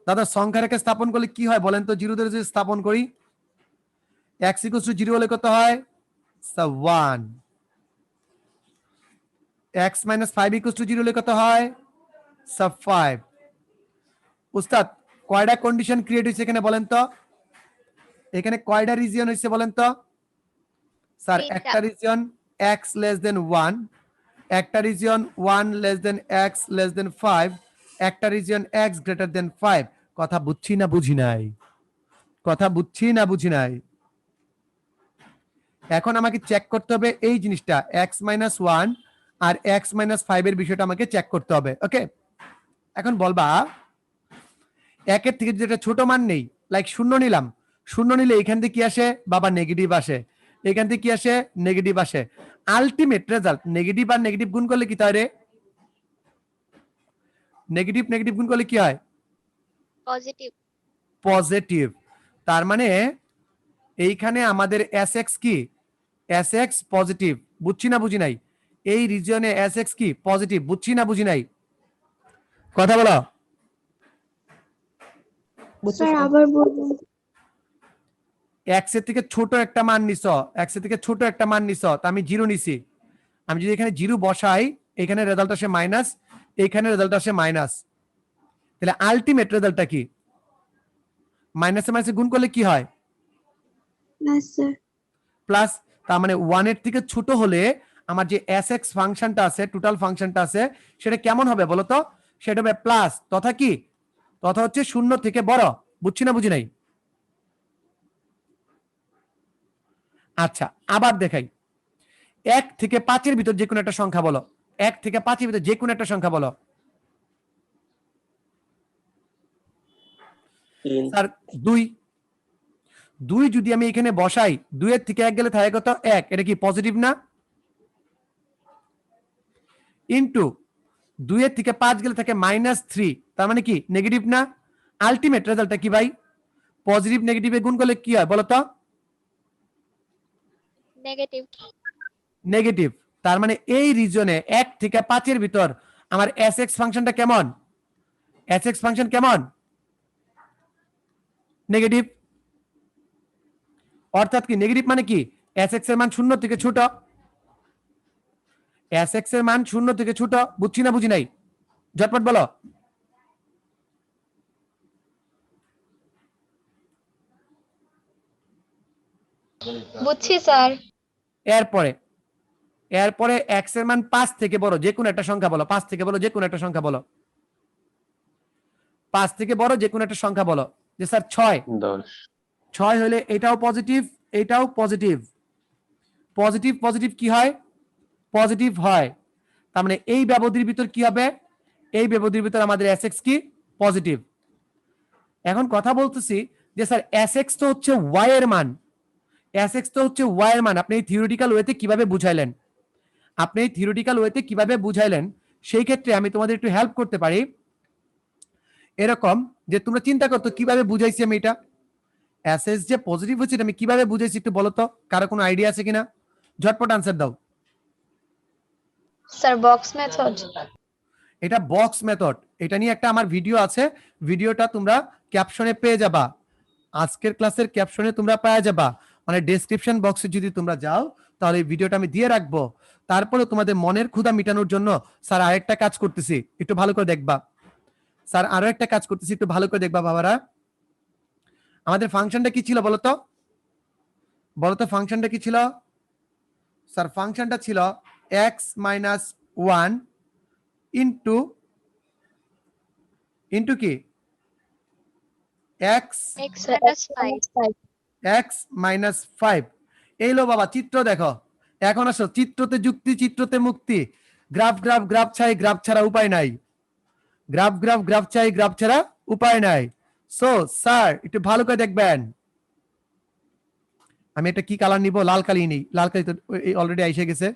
দাদা সংখ্যা রেখা স্থাপন করলে কি হয় বলেন তো? 0 ধরে যদি স্থাপন করি, x = 0 হলে কত হয়? 1। x - 5 = 0 হলে কত হয়? 5। উস্তাদ কয়টা কন্ডিশন ক্রিয়েট হয়েছে এখানে বলেন তো? এখানে কয়টা রিজিয়ন হয়েছে বলেন তো? স্যার একটা রিজিয়ন x < 1, একটা রিজিয়ন 1 x < 5, একটা রিজিয়ন x < 5। কথা বুঝছি না বুঝি নাই? কথা বুঝছি না বুঝি নাই? এখন আমাকে চেক করতে হবে এই জিনিসটা, x - 1 আর x - 5 এর বিষয়টা আমাকে চেক করতে হবে। ওকে, এখন বলবা একের থেকে যেটা ছোট মান নেই, লাইক 0 নিলাম, 0 নিলে এখান থেকে কি আসে বাবা? নেগেটিভ আসে। এখান থেকে কি আসে? নেগেটিভ আসে। আলটিমেট রেজাল্ট নেগেটিভ আর নেগেটিভ গুণ করলে কি হয় রে? নেগেটিভ গুণ করলে কি হয়? পজিটিভ। তার মানে এইখানে আমাদের sx কি? sx positive. বুঝছি না বুঝি নাই? এই রিজিয়নে sx কি? পজিটিভ। বুঝছি না বুঝি নাই? কথা বলো। স্যার আবার বলুন। x এর থেকে ছোট একটা মান নিছো, x এর থেকে ছোট একটা মান নিছো, তো আমি 0 নিছি। আমি যদি এখানে 0 বসাই, এখানে রেজাল্ট আসে মাইনাস, এখানে রেজাল্ট আসে মাইনাস, তাহলে আলটিমেট রেজাল্টটা কি? মাইনাসে মাইনাসে গুণ করলে কি হয়? Plus sir. প্লাস। তার মানে 1 এর থেকে ছোট হলে আমার যে sx ফাংশনটা আছে, টোটাল ফাংশনটা আছে, সেটা কেমন হবে বলো তো? সেটা হবে প্লাস, তথা কি? তথা হচ্ছে 0 থেকে বড়। বুঝছি না বুঝি নাই? আচ্ছা, আবার দেখাই। 1 থেকে 5 এর ভিতর যে কোনো একটা সংখ্যা বলো। 1 থেকে 5 এর ভিতর যে কোনো একটা সংখ্যা বলো। 3 স্যার 2 যদি আমি এখানে বসাই, 2 এর থেকে 1 গেলে থাকে কত? 1। এটা কি পজিটিভ না? ইনটু 2 এর থেকে 5 গেলে থাকে -3, তার মানে কি? নেগেটিভ না? আলটিমেট রেজাল্টটা কি ভাই? পজিটিভ নেগেটিভে গুণ করলে কি হয় বলো তো? নেগেটিভ। তার মানে এই রিজনে 1 থেকে 5 এর ভিতর আমার sx ফাংশনটা কেমন? sx ফাংশন কেমন? নেগেটিভ। অর্থাৎ কি নেগেটিভ মানে কি? sx এর মান 0 থেকে ছোট। sx এর মান 0 থেকে ছোট। বুঝছি না বুঝি নাই? ঝটপট বলো। বুঝছি স্যার। এরপরে x এর মান 5 থেকে বড় যে কোনো একটা সংখ্যা বলো। 5 থেকে বড় যে কোনো একটা সংখ্যা বলো। 5 থেকে বড় যে কোনো একটা সংখ্যা বলো। যে স্যার 6। 10। 6 হলে এটাও পজিটিভ, এটাও পজিটিভ। পজিটিভ পজিটিভ কি হয়? পজিটিভ হয়। তার মানে এই ব্যবধির ভিতর কি হবে? এই ব্যবধির ভিতর আমাদের sx কি? পজিটিভ। এখন কথা বলতেছি যে স্যার sx তো হচ্ছে y এর মান, sx তো হচ্ছে y এর মান। আপনি এই থিওরিটিক্যাল ওয়েতে কিভাবে বুঝাইলেন? সেই ক্ষেত্রে আমি তোমাদের একটু হেল্প করতে পারি। এরকম যে তোমরা চিন্তা করতো কিভাবে বুঝাইছি আমি এটা। sx যে পজিটিভ হচ্ছে আমি কিভাবে বুঝাইছি একটু বলো তো? কারো কোনো আইডিয়া আছে কিনা? ঝটপট আনসার দাও। Sir box method. এটা বক্স মেথড। এটা নিয়ে একটা আমার ভিডিও আছে, ভিডিওটা তোমরা ক্যাপশনে পেয়ে যাবা। আজকের ক্লাসের ক্যাপশনে তোমরা পেয়ে যাবা, মানে ডেসক্রিপশন বক্সে যদি তোমরা যাও তাহলে এই ভিডিওটা আমি দিয়ে রাখবো। তারপরে তোমাদের মনের ক্ষুধা মেটানোর জন্য স্যার আরেকটা কাজ করতেছি, একটু ভালো করে দেখবা। স্যার আরো একটা কাজ করতেছি, একটু ভালো করে দেখবা বাবারা। আমাদের ফাংশনটা কি ছিল বলতো? বলতো ফাংশনটা কি ছিল? স্যার ফাংশনটা ছিল x - 1 ইন্টু ইন্টু কি x x minus 5 x minus 5। এই লো বাবা চিত্র দেখো। এখন আসো চিত্রতে যুক্তি, চিত্রতে মুক্তি। গ্রাফ গ্রাফ গ্রাফ চাই, গ্রাফ ছাড়া উপায় নাই। গ্রাফ গ্রাফ গ্রাফ চাই, গ্রাফ ছাড়া উপায় নাই। সো স্যার একটু ভালো করে দেখবেন। আমি এটা কি কালার নিব? লাল কালি নেই, লাল কালি তো অলরেডি এসে গেছে।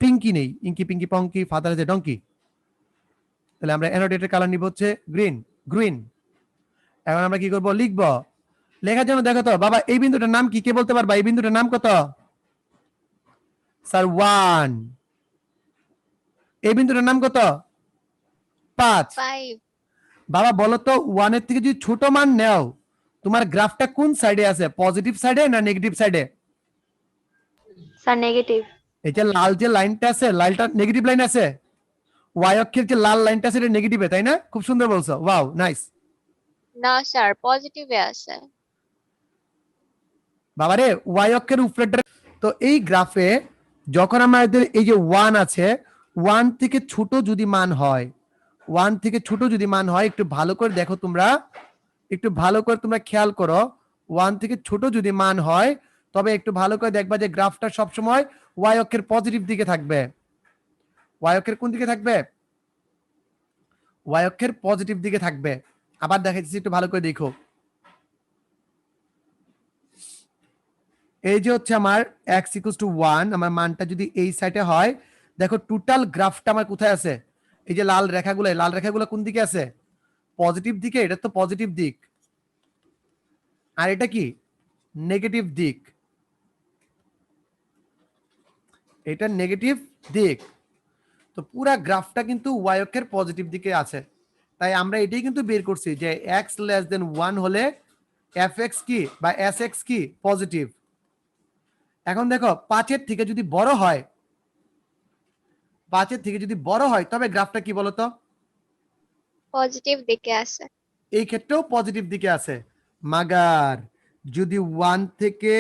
পিঙ্কি নেই, ইঙ্কি পিঙ্কি পঙ্কি ফাদার আছে ডঙ্কি। তাহলে আমরা অ্যানোটেটেড কালার নিব হচ্ছে গ্রিন, গ্রিন। এখন আমরা কি করব? লিখব। লেখার জন্য দেখো তো বাবা এই বিন্দুটার নাম কি? কে বলতে পারবা এই বিন্দুটার নাম কত? স্যার 1। এই বিন্দুটার নাম কত? 5। 5 বাবা বলো তো 1 এর থেকে যদি ছোট মান নাও, তোমার গ্রাফটা কোন সাইডে আছে? পজিটিভ সাইডে না নেগেটিভ সাইডে? Sir negative. এই যে লাল যে লাইনটা আছে, লালটা নেগেটিভ লাইন আছে। ওয়াই অক্ষের যে লাল লাইনটা আছে এটা নেগেটিভে, তাই না? খুব সুন্দর বলছো, ওয়াও নাইস। না স্যার পজিটিভে আছে। বাবারে ওয়াই অক্ষের উপরেটা। তো এই গ্রাফে যখন আমাদের এই যে 1 আছে, 1 থেকে ছোট যদি মান হয়, 1 থেকে ছোট যদি মান হয়, একটু ভালো করে দেখো তোমরা, একটু ভালো করে তোমরা খেয়াল করো। 1 থেকে ছোট যদি মান হয় তবে একটু ভালো করে দেখবা যে গ্রাফটা সবসময় ওয়াই অক্ষের পজিটিভ দিকে থাকবে। ওয়াই অক্ষের কোন দিকে থাকবে? ওয়াই অক্ষের পজিটিভ দিকে থাকবে। আবার দেখাচ্ছি, একটু ভালো করে দেখো। এই যে হচ্ছে আমার x = 1, আমার মানটা যদি এই সাইডে হয়, দেখো টোটাল গ্রাফটা আমার কোথায় আছে? এই যে লাল রেখাগুলো কোন দিকে আছে? পজিটিভ দিকে। এটা তো পজিটিভ দিক, আর এটা কি? নেগেটিভ দিক। এটা নেগেটিভ দিক। তো পুরা গ্রাফটা কিন্তু ওয়াই অক্ষের পজিটিভ দিকে আছে। তাই আমরা এটাই কিন্তু বের করছি যে x < 1 হলে fx কি বা sx কি? পজিটিভ। এখন দেখো 5 এর থেকে যদি বড় হয়, 5 এর থেকে যদি বড় হয় তবে গ্রাফটা কি বলতো? পজিটিভ দিকে আছে। এই ক্ষেত্রেও পজিটিভ দিকে আছে। মাগার যদি 1 থেকে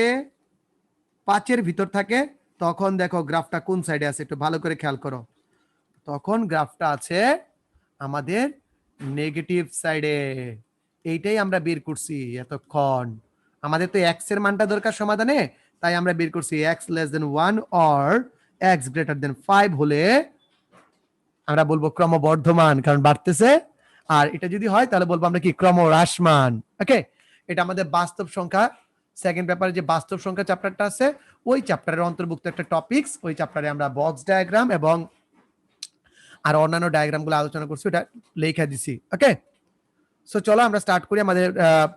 5 এর ভিতর থাকে তখন দেখো গ্রাফটা কোন সাইডে আছে? একটু ভালো করে খেয়াল করো। তখন গ্রাফটা আছে আমাদের নেগেটিভ সাইডে। এইটাই আমরা বের করছি এতক্ষণ। আমাদের তো x এর মানটা দরকার সমাধানে, তাই আমরা বের করছি x < 1 or x < 5 হলে আমরা বলবো ক্রমবর্ধমান, কারণ বাড়তেছে। আর এটা যদি হয় তাহলে বলবো আমরা কি? ক্রমহ্রাসমান। ওকে, এটা আমাদের বাস্তব সংখ্যা সেকেন্ড পেপারে যে বাস্তব সংখ্যা চ্যাপ্টারটা আছে ওই চ্যাপ্টারের অন্তর্ভুক্ত একটা টপিকস। ওই চ্যাপ্টারে আমরা বক্স ডায়াগ্রাম এবং আর অন্যান্য ডায়াগ্রামগুলো আলোচনা করছি, ওটা লেখা দিছি। ওকে, সো চলো আমরা স্টার্ট করি আমাদের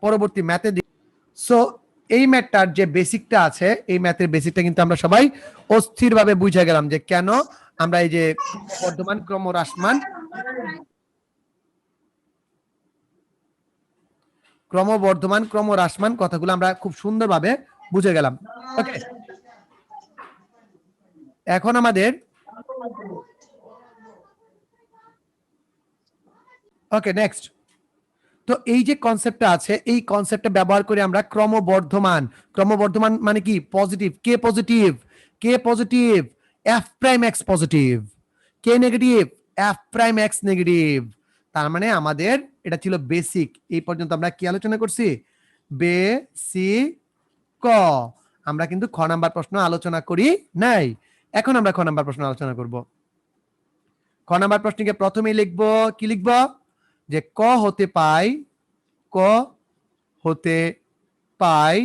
পরবর্তী ম্যাথে। সো এই ম্যাথটার যে বেসিকটা আছে, এই ম্যাথের বেসিকটা কিন্তু আমরা সবাই অস্থিরভাবে বুঝে গেলাম যে কেন আমরা এই যে বর্ধমান ক্রমবর্ধমান ক্রমহ্রাসমান কথাগুলো আমরা খুব সুন্দরভাবে বুঝে গেলাম। ওকে, এখন আমাদের ওকে নেক্সট। তো এই যে কনসেপ্টটা আছে, এই কনসেপ্টটা ব্যবহার করে আমরা ক্রমবর্ধমান মানে কি? পজিটিভ। কে পজিটিভ? কে positive? F prime X positive. কে negative? F prime X negative. তার মানে আমাদের এটা ছিল বেসিক। এই পর্যন্ত আমরা কি আলোচনা করছি? বেসিক ক। আমরা কিন্তু খ নাম্বার প্রশ্ন আলোচনা করি নাই। এখন আমরা খ নাম্বার প্রশ্ন আলোচনা করব। খ নাম্বার প্রশ্নকে প্রথমেই লিখবো, কি লিখবো? যে ক হতে পাই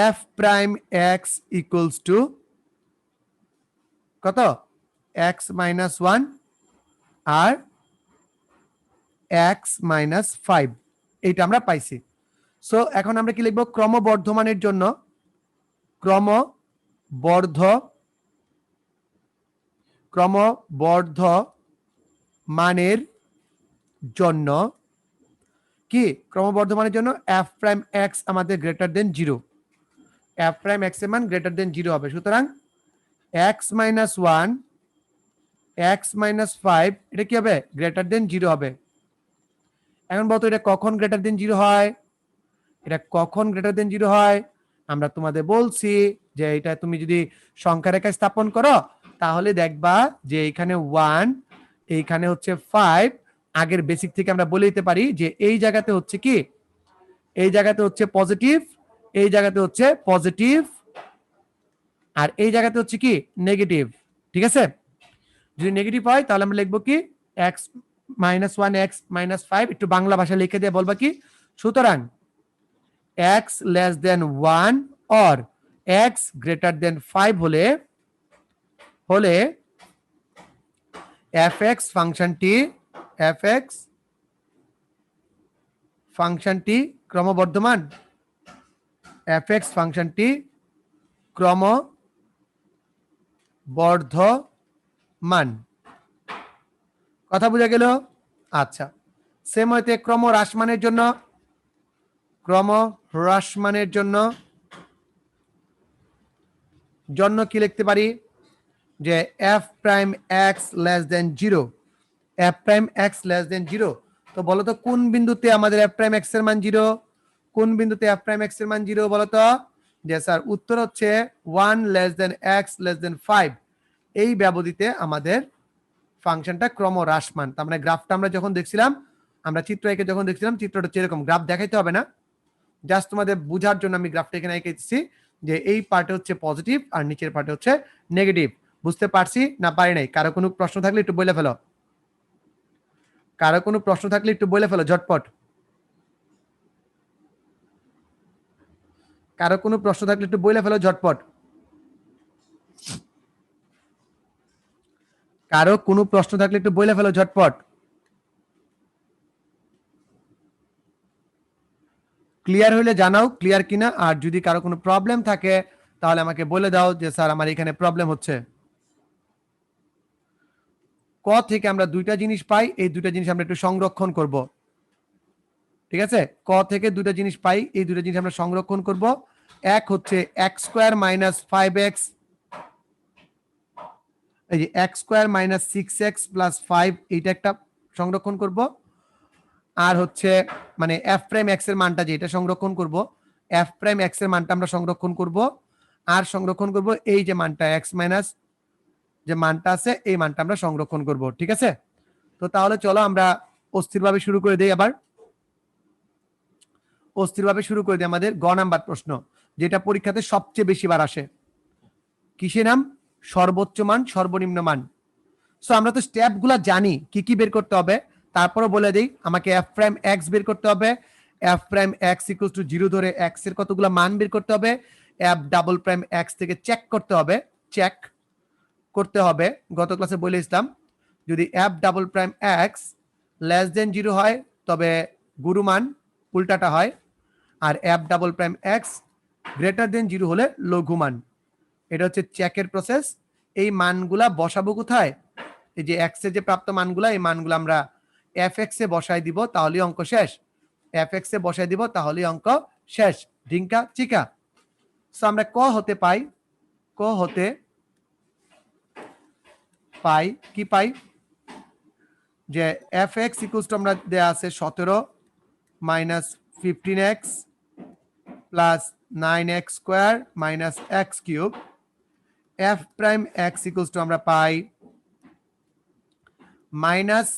F prime X equals to কত? x-1 আর x-5। এইটা আমরা পাইছি। সো এখন আমরা কি লিখবো? ক্রমবর্ধমানের জন্য ক্রমবর্ধমানের জন্য কি? ক্রমবর্ধমানের জন্য f প্রাইম x আমাদের greater than 0। f prime x এর মান গ্রেটার দেন 0 হবে। সুতরাং x-1 x-5 এটা কি হবে? গ্রেটার দেন 0 হবে। এখন বলতো এটা কখন গ্রেটার দেন 0 হয়? এটা কখন গ্রেটার দেন 0 হয়? আমরা তোমাদের বলছি যে এটা তুমি যদি সংখ্যা রেখা স্থাপন করো তাহলে দেখবা যে এখানে 1 এইখানে হচ্ছে 5, আগের বেসিক থেকে আমরা বলে দিতে পারি যে এই জায়গাতে হচ্ছে কি, এই জায়গাতে হচ্ছে পজিটিভ, এই জায়গাতে হচ্ছে পজিটিভ, আর এই জায়গাতে হচ্ছে কি নেগেটিভ। ঠিক আছে, যদি নেগেটিভ হয় তাহলে আমরা লিখবো কি x - 1 x - 5, একটু বাংলা ভাষা লিখে দিয়ে বলবা কি, সুতরাং x less than 1 or x greater than 5 হলে fx ফাংশনটি ক্রমবর্ধমান, fx ফাংশনটি ক্রমবর্ধমান। কথা বোঝা গেল? আচ্ছা, সেম হইতে ক্রম হ্রাসমানের জন্য কি লিখতে পারি যে f prime x less than 0, f prime x less than 0। তো বলো তো কোন বিন্দুতে আমাদের f প্রাইম x এর মান 0, কোন বিন্দুতে f প্রাইম x এর মান 0 বলো তো? যে স্যার উত্তর হচ্ছে 1 less than x less than 5, এই ব্যবধিতে আমাদের ফাংশনটা ক্রম হ্রাসমান। তার মানে গ্রাফটা আমরা যখন দেখছিলাম, আমরা চিত্র এঁকে যখন দেখছিলাম, চিত্রটা হচ্ছে এরকম, গ্রাফ দেখাইতে হবে না, জাস্ট তোমাদের বোঝার জন্য আমি গ্রাফটা এখানে এঁকেছি যে এই পার্টে হচ্ছে পজিটিভ আর নিচের পার্টে হচ্ছে নেগেটিভ। বুঝতে পারছি না পারি নাই? কারো কোনো প্রশ্ন থাকলে একটু বলে ফেলো, কারো কোনো প্রশ্ন থাকলে একটু বলে ফেলো ঝটপট, কারো কোনো প্রশ্ন থাকলে একটু বলে ফেলো ঝটপট, কারো কোনো প্রশ্ন থাকলে একটু বলে ফেলো ঝটপট। ক্লিয়ার হলে জানাও ক্লিয়ার কিনা, আর যদি কারো কোনো প্রবলেম থাকে তাহলে আমাকে বলে দাও যে স্যার আমার এখানে প্রবলেম হচ্ছে। ক থেকে আমরা দুইটা জিনিস পাই, এই দুইটা জিনিস আমরা একটু সংরক্ষণ করব। ঠিক আছে, ক থেকে দুইটা জিনিস পাই, এই দুইটা জিনিস আমরা সংরক্ষণ করব। এক হচ্ছে x স্কয়ার মাইনাস 5x, এই যে x square minus 6x plus 5, এইটা একটা সংরক্ষণ করব। আর হচ্ছে মানে f প্রাইম x এর মানটা যে এটা সংরক্ষণ করব, f প্রাইম x এর মানটা আমরা সংরক্ষণ করব। আর সংরক্ষণ করব এই যে মানটা x মাইনাস যে মানটা আছে, এই মানটা আমরা সংরক্ষণ করব। ঠিক আছে, তো তাহলে চলো আমরা অস্থিরভাবে শুরু করে দেই। আবার অস্থিরভাবে শুরু করে দিই আমাদের গ নাম্বার প্রশ্ন, যেটা পরীক্ষাতে সবচেয়ে বেশি বার আসে। কিসের নাম? সর্বোচ্চ মান সর্বনিম্ন মান। সো আমরা তো স্টেপ গুলা জানি কি কি বের করতে হবে, তারপরে বলে দেই আমাকে f প্রাইম x বের করতে হবে, f prime x equals two 0 ধরে x এর কতগুলো মান বের করতে হবে, f ডাবল প্রাইম x থেকে চেক করতে হবে। গত ক্লাসে বলে ইসলাম যদি f double prime x less than 0 হয় তবে গুরু মান উল্টাটা হয়, আর f double prime x greater than 0 হলে লঘু মান। এটা হচ্ছে চেকের প্রসেস। এই মানগুলা বসাবো কোথায়? এই যে x এর যে প্রাপ্ত মানগুলা, এই মানগুলো আমরা fx এ বসাই দিব, তাহলেই অঙ্ক শেষ। fx এ বসাই দিব, তাহলেই অঙ্ক শেষ। ঢিঙ্কা চিকা। সো আমরা ক হতে পাই কি পাই যে fx ইকুয়ালস টু আমরা দেয়া আছে 17 minus 15x plus 9x square minus x cube. f prime x equals to আমরা পাই minus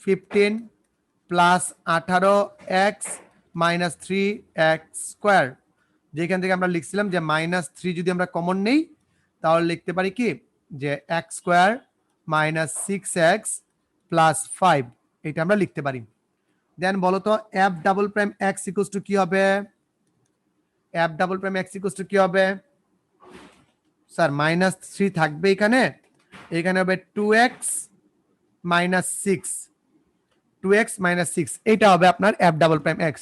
15 plus 18x minus 3x square, যেখান থেকে আমরা লিখছিলাম যে মাইনাস 3 যদি আমরা কমন নেই তাহলে লিখতে পারি কি যে x square minus 6x plus 5, এটা আমরা লিখতে পারি। দেন বলো তো f double prime x equals two কি হবে? f double prime x equals two কি হবে? স্যার মাইনাস 3 থাকবে এখানে, এখানে হবে 2x মাইনাস 6, এইটা হবে আপনার f ডাবল প্রাইম x।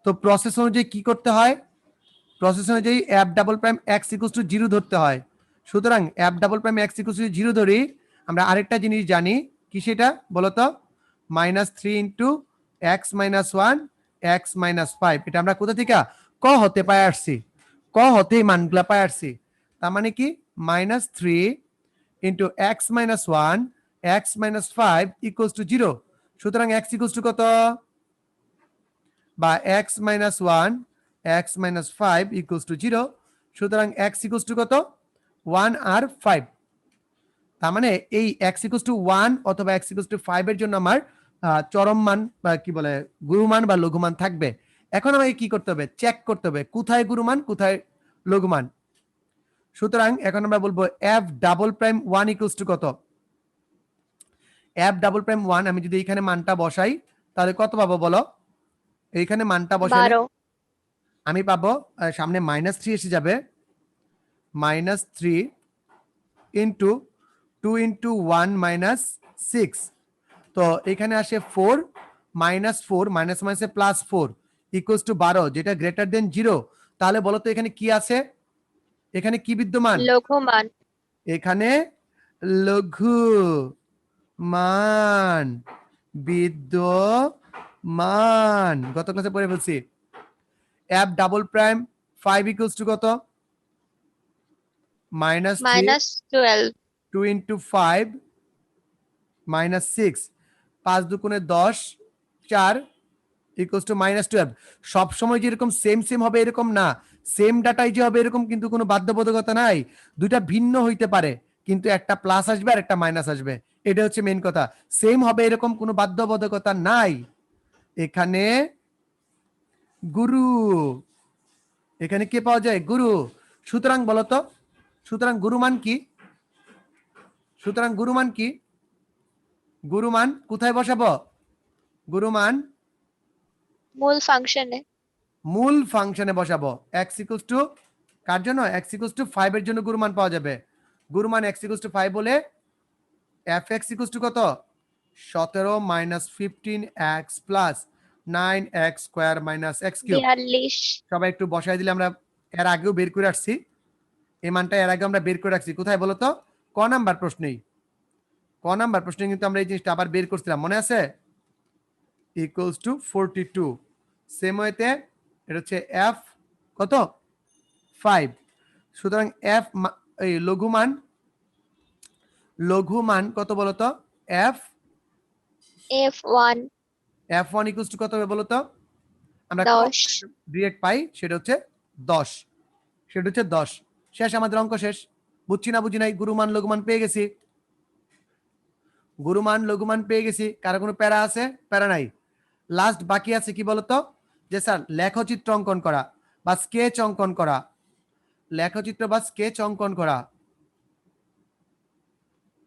তো প্রসেস অনুযায়ী কি করতে হয়? প্রসেস অনুযায়ী f double prime x equals two 0 ধরতে হয়। সুতরাং f double prime x equals two 0 ধরি, আমরা আরেকটা জিনিস জানি, কি সেটা বলো তো? Minus 3 into x minus 1 x minus 5, এটা আমরা কোথা থেকে? ক হতে পাই আসছি, ক হতে মানগুলা পাই আসছি। তার মানে কি minus 3 into x minus 1 x minus 5 equals two 0। সুতরাং x ইকুয়ালস টু কত? বা x minus 1 x minus 5 equals two 0। সুতরাং x ইকুয়ালস টু কত? 1 আর 5। তার মানে এই x ইকুয়ালস টু 1 অথবা x ইকুয়ালস টু 5 এর জন্য আমার চরম মান বা কি বলে গুরুমান বা লঘুমান থাকবে। এখন আমাকে কি করতে হবে, চেক করতে হবে কোথায় গুরুমান কোথায় লঘুমান। সুতরাং এখন আমরা বলবো f double prime 1 equals to কত, f ডাবল প্রাইম 1 আমি যদি এখানে মানটা বসাই তাহলে কত পাবো বলো, এইখানে মানটা বসালে 12 আমি পাবো সামনে -3 এসে যাবে, -3 ইন্টু 2 ইন্টু 1 -6, তো এখানে আসে 4 -4 মাইনাস মাইনাসে +4 ইকুয়ালস টু 12, যেটা গ্রেটার দেন 0। তাহলে বলো তো এখানে কি আছে, এখানে কি বিদ্যমান, লঘুমান এখানে লঘু মান বিদ্যমান। গত ক্লাসে পড়ে ফেলছি। f double prime 5 equals to কত, -3 -12 2 ইন্টু 5 -6, 5 দুগুণে 10 4 ইকুয়ালস টু -12। সবসময় যেরকম সেম সেম হবে এরকম না, সেম ডাটাই যে হবে এরকম কিন্তু কোনো বাধ্যবাধকতা নাই, দুইটা ভিন্ন হইতে পারে কিন্তু একটা প্লাস আসবে আর একটা মাইনাস আসবে, এটা হচ্ছে মেইন কথা। সেম হবে এরকম কোনো বাধ্যবাধকতা নাই। এখানে গুরু, এখানে কে পাওয়া যায়, গুরু। সুতরাং বলতো, সুতরাং গুরুমান কি, সুতরাং গুরুমান কি, গুরুমান কোথায় বসাবো, গুরুমান মূল ফাংশনে মূল ফাংশনে বসাবো। x ইকুয়ালস টু কার জন্য, x ইকুয়ালস টু 5 এর জন্য গুরুমান পাওয়া যাবে। গুরুমান x ইকুয়ালস টু 5 বলে fx ইকুয়ালস টু কত, 17 -15x plus 9x square minus x cube. 42 সবাই একটু বসাই দিলে, আমরা এর আগেও বের করে আসছি এই মানটা, এর আগে আমরা বের করে রাখছি কোথায় বলো তো, ক নাম্বার প্রশ্নেই, ক নাম্বার প্রশ্নে কিন্তু আমরা এই জিনিসটা আবার বের করছিলাম, মনে আছে, ইকুয়ালস টু 42। সেম ওয়েতে এটা হচ্ছে f কত 5। সুতরাং f এই লঘুমান, লঘুমান কত বলতো, f1 f1 ইকুয়ালস টু কত হবে বলতো, আমরা 10 ডিরেক্ট পাই, সেটা হচ্ছে 10, সেটা হচ্ছে 10। শেষ, আমাদের অঙ্ক শেষ। বুঝছি না বুঝি নাই, গুরুমান লঘুমান পেয়ে গেছি, গুরুমান লঘুমান পেয়ে গেছি। কারো কোনো প্যারা আছে, প্যারা নাই। লাস্ট বাকি আছে কি বলতো, যে স্যার লেখচিত্র অঙ্কন করা বা স্কেচ অঙ্কন করা, লেখচিত্র বা স্কেচ অঙ্কন করা,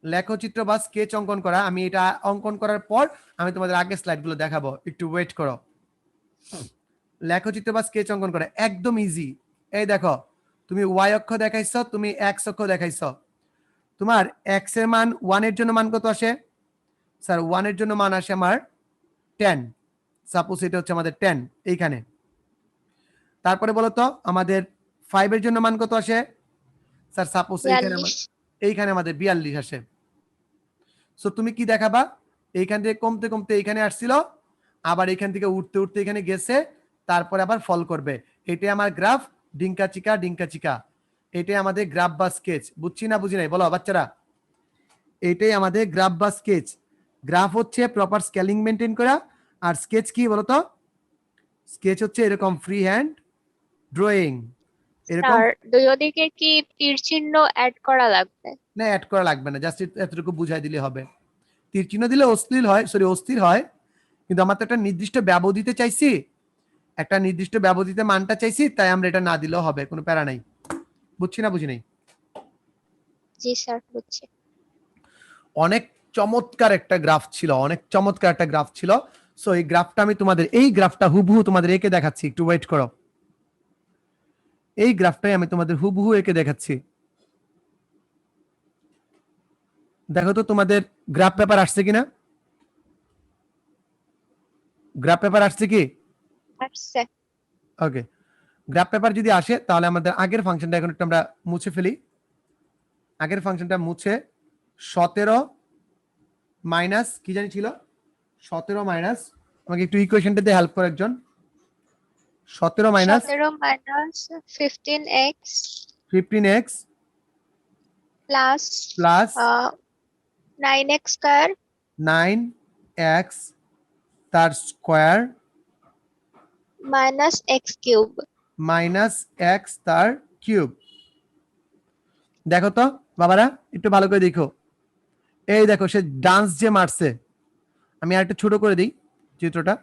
লেখচিত্র বা স্কেচ অঙ্কন করা। আমি এটা অঙ্কন করার পর আমি তোমাদের আগের স্লাইডগুলো দেখাবো, একটু ওয়েট করো। লেখচিত্র বা স্কেচ অঙ্কন করা একদম ইজি। এই দেখো, তুমি ওয়াই অক্ষ দেখাইছো, তুমি এক্স অক্ষ দেখাইছো, তোমার এক্স এর মান 1 এর জন্য মান কত আসে, স্যার 1 এর জন্য মান আসে আমার 10, সাপোজ এটা হচ্ছে আমাদের 10 এইখানে। তারপরে বলো তো আমাদের 5 এর জন্য মান কত আসে, স্যার সাপোজ এইখানে আমাদের 42 আসে। সো তুমি কি দেখাবা, এইখান থেকে কমতে কমতে এইখানে আসছিল, আবার এইখান থেকে উঠতে উঠতে এখানে গেছে, তারপরে আবার ফল করবে। এটাই আমার গ্রাফ, ডিঙ্কা চিকা ডিঙ্কা চিকা। এটাই আমাদের গ্রাফ বা স্কেচ। বুঝছি না বুঝি নাই বলো বাচ্চারা, এটাই আমাদের গ্রাফ বা স্কেচ। গ্রাফ হচ্ছে প্রপার স্কেলিং মেনটেন করা, আর স্কেচ কি বলতো, স্কেচ হচ্ছে এরকম ফ্রি হ্যান্ড ড্রয়িং, এরকম। স্যার দুই দিকে কি তীর চিহ্ন অ্যাড করা লাগবে? না, অ্যাড করা লাগবে না, জাস্ট এতটুকু বুঝাই দিলে হবে। তীর চিহ্ন দিলে অস্থির হয়, সরি অস্থির হয়, কিন্তু আমার তো একটা নির্দিষ্ট ব্যবধিতে চাইছি, একটা নির্দিষ্ট ব্যবধিতে মানটা চাইছি, তাই আমরা এটা না দিলেও হবে, কোনো প্যারা নাই। বুঝছি না বুঝি নাই? জি স্যার বুঝছি। অনেক চমৎকার একটা গ্রাফ ছিল, অনেক চমৎকার একটা গ্রাফ ছিল। সো এই গ্রাফটা আমি তোমাদের, এই গ্রাফটা হুবহু তোমাদের এঁকে দেখাচ্ছি, একটু ওয়েট করো। এই গ্রাফটাই আমি তোমাদের হুবহু এঁকে দেখাচ্ছি। দেখো তো তোমাদের গ্রাফ পেপার আসছে কিনা, গ্রাফ পেপার আসছে কি? আসছে। ওকে, গ্রাফ পেপার যদি আসে তাহলে আমাদের আগের ফাংশনটা এখন একটু আমরা মুছে ফেলি। আগের ফাংশনটা মুছে 17 মাইনাস কি জানি ছিল, 17 মাইনাস, আমাকে একটু ইকুয়েশনটা দিয়ে হেল্প করো একজন। 17 minus 15x 15x plus plus 9x square 9x তার square minus x cube. Minus x তার কিউব। দেখো তো বাবারা, একটু ভালো করে দেখো, এই দেখো সে ডান্স যে মারছে, আমি আরেকটা ছোট করে দিই চিত্রটা,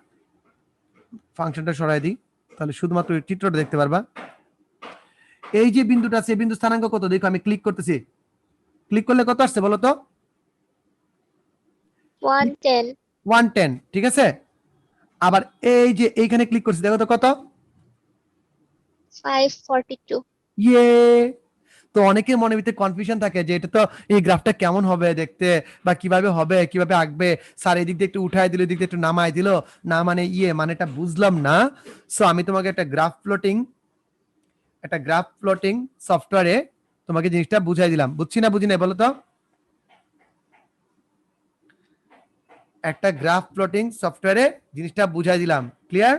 ফাংশনটা সরাই দিই, তাহলে শুধুমাত্র এই চিত্রটা দেখতে পারবা। এই যে বিন্দুটা আছে, এই বিন্দু স্থানাঙ্ক কত দেখো, আমি ক্লিক করতেছি, ক্লিক করলে কত আসছে বলো তো? 110, 110, ঠিক আছে। আবার এই যে এইখানে ক্লিক করছি, দেখো তো কত? 542. ইয়ে। তো অনেকের মনের ভিতরে কনফিউশন থাকে যে এটা তো এই গ্রাফটা কেমন হবে দেখতে, বা কিভাবে হবে, কিভাবে আঁকবে, স্যার এদিক দিয়ে একটু উঠাই দিল, এদিক দিয়ে একটু নামাই দিল, না মানে মানেটা বুঝলাম না। সো আমি তোমাকে একটা গ্রাফ প্লটিং সফটওয়্যারে তোমাকে জিনিসটা বুঝাই দিলাম। বুঝছি না বুঝি না বলো তো? একটা গ্রাফ প্লটিং সফটওয়্যারে জিনিসটা বুঝাই দিলাম। ক্লিয়ার?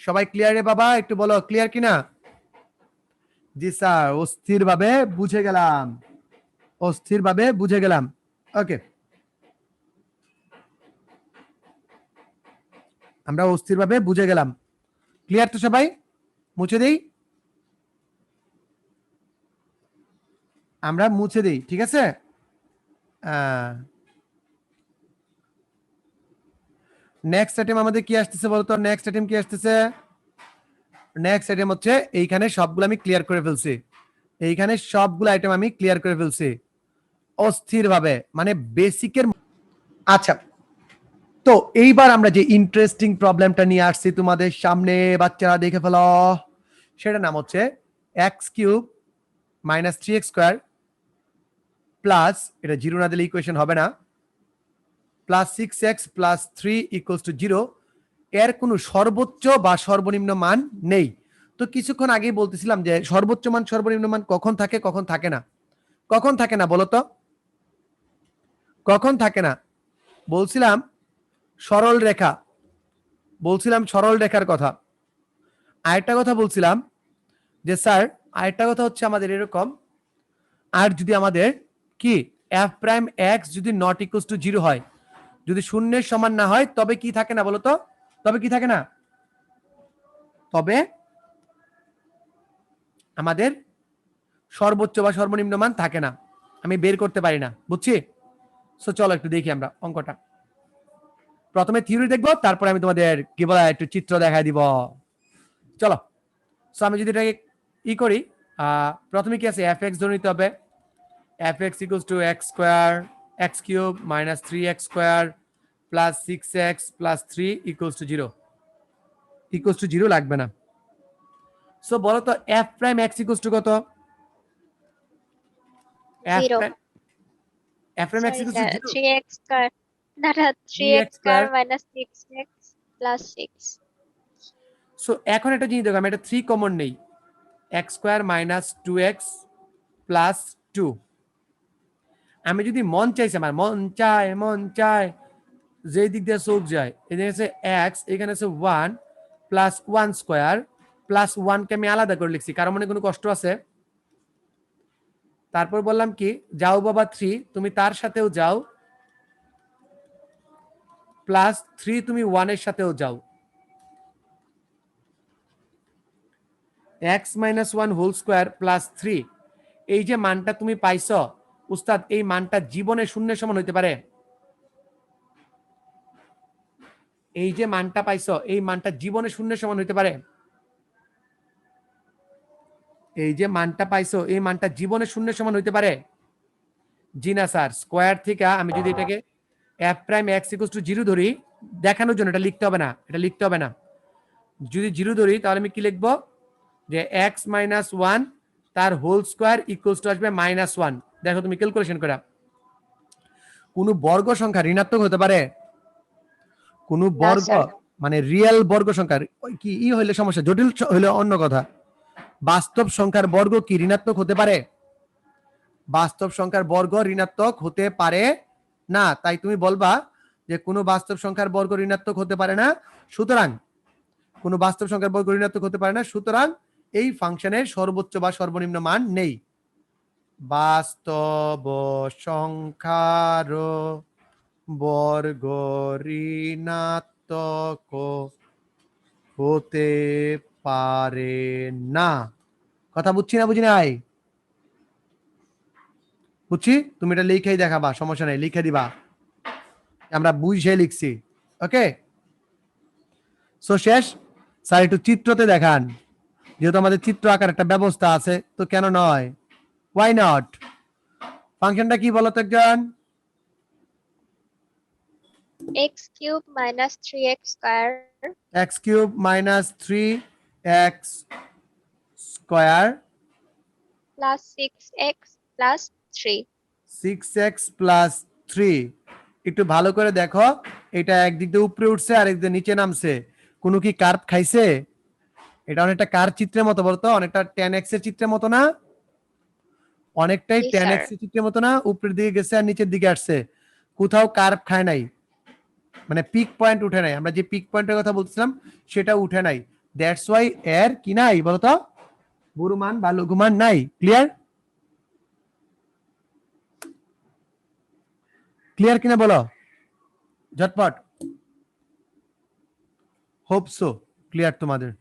সবাই ক্লিয়ার রে বাবা? একটু বলো ক্লিয়ার কিনা? জি স্যার, অস্থিরভাবে বুঝে গেলাম, অস্থিরভাবে বুঝে গেলাম। ওকে, আমরা অস্থিরভাবে বুঝে গেলাম। ক্লিয়ার তো সবাই? মুছে দেই, আমরা মুছে দেই, ঠিক আছে। নেক্সট আইটেম আমাদের কি আসতেছে বলতো? নেক্সট আইটেম কি আসতেছে? নেক্সট আইটেম হচ্ছে এইখানে সবগুলো আমি ক্লিয়ার করে ফেলছি, এইখানে সবগুলো আইটেম আমি ক্লিয়ার করে ফেলছি অস্থিরভাবে, মানে বেসিকের। আচ্ছা, তো এইবার আমরা যে ইন্টারেস্টিং প্রবলেমটা নিয়ে আসছি তোমাদের সামনে, বাচ্চারা দেখে ফেলো। সেটা নাম হচ্ছে x³ - 3x² প্লাস, এটা জিরো না দিলে ইকুয়েশন হবে না, প্লাস 6x + 3 = 0 এর কোনো সর্বোচ্চ বা সর্বনিম্ন মান নেই। তো কিছুক্ষণ আগেই বলতেছিলাম যে সর্বোচ্চ মান সর্বনিম্ন মান কখন থাকে কখন থাকে না। কখন থাকে না বলো তো? কখন থাকে না? বলছিলাম সরল রেখা, বলছিলাম সরল রেখার কথা। আরেকটা কথা বলছিলাম যে স্যার, আরেকটা কথা হচ্ছে আমাদের এরকম, আর যদি আমাদের কি f'(x) যদি নট ইকুয়ালস টু 0 হয়, যদি শূন্যের সমান না হয়, তবে কি থাকে না বলো তো? তবে কি থাকে না? তবে আমাদের সর্বোচ্চ বা সর্বনিম্ন মান থাকে না, আমি বের করতে পারি না। বুঝছি? সো চলো একটু দেখি আমরা অঙ্কটা। প্রথমে থিওরি দেখবো, তারপরে আমি তোমাদের কি বলা একটু চিত্র দেখাই দিব। চলো, সো আমি যদি এটাকে করি, প্রথমে কি আছে, f(x) ধরে নিতে হবে। f(x) = x² - 3x² plus 6x + 3 = 0 0 লাগবে না। সো বলো তো f'(x) = কত? Zero. f'(x) Sorry, = sir. 0, 3x². Not a 3x² 3x² - 6x + 6. So এখন একটা জিনিস দেখো, আমি একটা 3 কমন নেই, x² - 2x + 2। আমি যদি মন চাইছে, আমার মন চায় যেই দিক দিয়ে চোখ যায়, এখানে আছে x, এখানে আছে 1 + 1² + 1 কে আমি আলাদা করে লিখছি, কারণ মনে কোনো কষ্ট আছে? তারপর বললাম কি, যাও বাবা 3, তুমি তার সাথেও যাও, প্লাস 3 তুমি 1 এর সাথেও যাও, x - 1 হোল স্কয়ার প্লাস 3। এই যে মানটা তুমি পাইছো উস্তাদ, এই মানটা জীবনে শূন্যের সমান হইতে পারে? এই যে মানটা পাইছো, এই মানটা জীবনে শূন্যের সমান হইতে পারে? এই যে মানটা পাইছো, এই মানটা জীবনে শূন্যের সমান হইতে পারে? জি না স্যার। স্কয়ার থেকে আমি যদি এটাকে f'(x) = 0 ধরি, দেখানোর জন্য, এটা লিখতে হবে না, এটা লিখতে হবে না। যদি 0 ধরি তাহলে আমি কি লিখবো, যে x - 1 তার হোল স্কয়ার ইকুয়ালস টু আসবে -1। দেখো তুমি ক্যালকুলেশন করা, কোন বর্গ সংখ্যা ঋণাত্মক হতে পারে? কোন বর্গ স্যার। মানে রিয়েল বর্গ সংখ্যা কি হইলে সমস্যা, জটিল হইলে অন্য কথা, বাস্তব সংখ্যার বর্গ কি ঋণাত্মক হতে পারে? বাস্তব সংখ্যার বর্গ ঋণাত্মক হতে পারে না। তাই তুমি বলবা যে কোনো বাস্তব সংখ্যার বর্গ ঋণাত্মক হতে পারে না, সুতরাং কোনো বাস্তব সংখ্যার বর্গ ঋণাত্মক হতে পারে না, সুতরাং এই ফাংশনের সর্বোচ্চ বা সর্বনিম্ন মান নেই। বাস্তব সংখ্যার বর্গ ঋণাত্মক হতে পারে না। কথা বুঝছি না বুঝি নাই? বুঝছি, তুমি এটা লিখেই দেখাবা, সমস্যা নেই, লিখে দিবা, আমরা বুঝে লিখছি। ওকে, সো শেষ। স্যার একটু চিত্রতে দেখান, যেহেতু আমাদের চিত্র আকার একটা ব্যবস্থা আছে, তো কেন নয়, ওয়াই নট। ফাংশনটা কি বলো তো একজন? x cube minus 3x square x cube minus 3x square plus 6x plus 3. 6x plus 3। একটু ভালো করে দেখো, এটা একদিক দিয়ে উপরে উঠছে আর একদিক দিয়ে নিচে নামছে, কোনো কি কার্ভ খাইছে? এটা অনেকটা কার চিত্রের মতো, বলতো অনেকটা tan x এর চিত্রের মতো না? অনেকটাই জি, tan স্যার। x এর চিত্রের মতো না? উপরের দিকে গেছে আর নিচের দিকে আসছে, কোথাও কার্ভ খায় নাই, মানে পিক পয়েন্ট উঠে নাই। আমরা যে পিক পয়েন্টের কথা বলছিলাম সেটা উঠে নাই, দ্যাটস ওয়াই এর কি নাই বলতো, গুরুমান বা লঘুমান নাই। ক্লিয়ার? ক্লিয়ার কিনা বলো ঝটপট। হোপ সো ক্লিয়ার তোমাদের।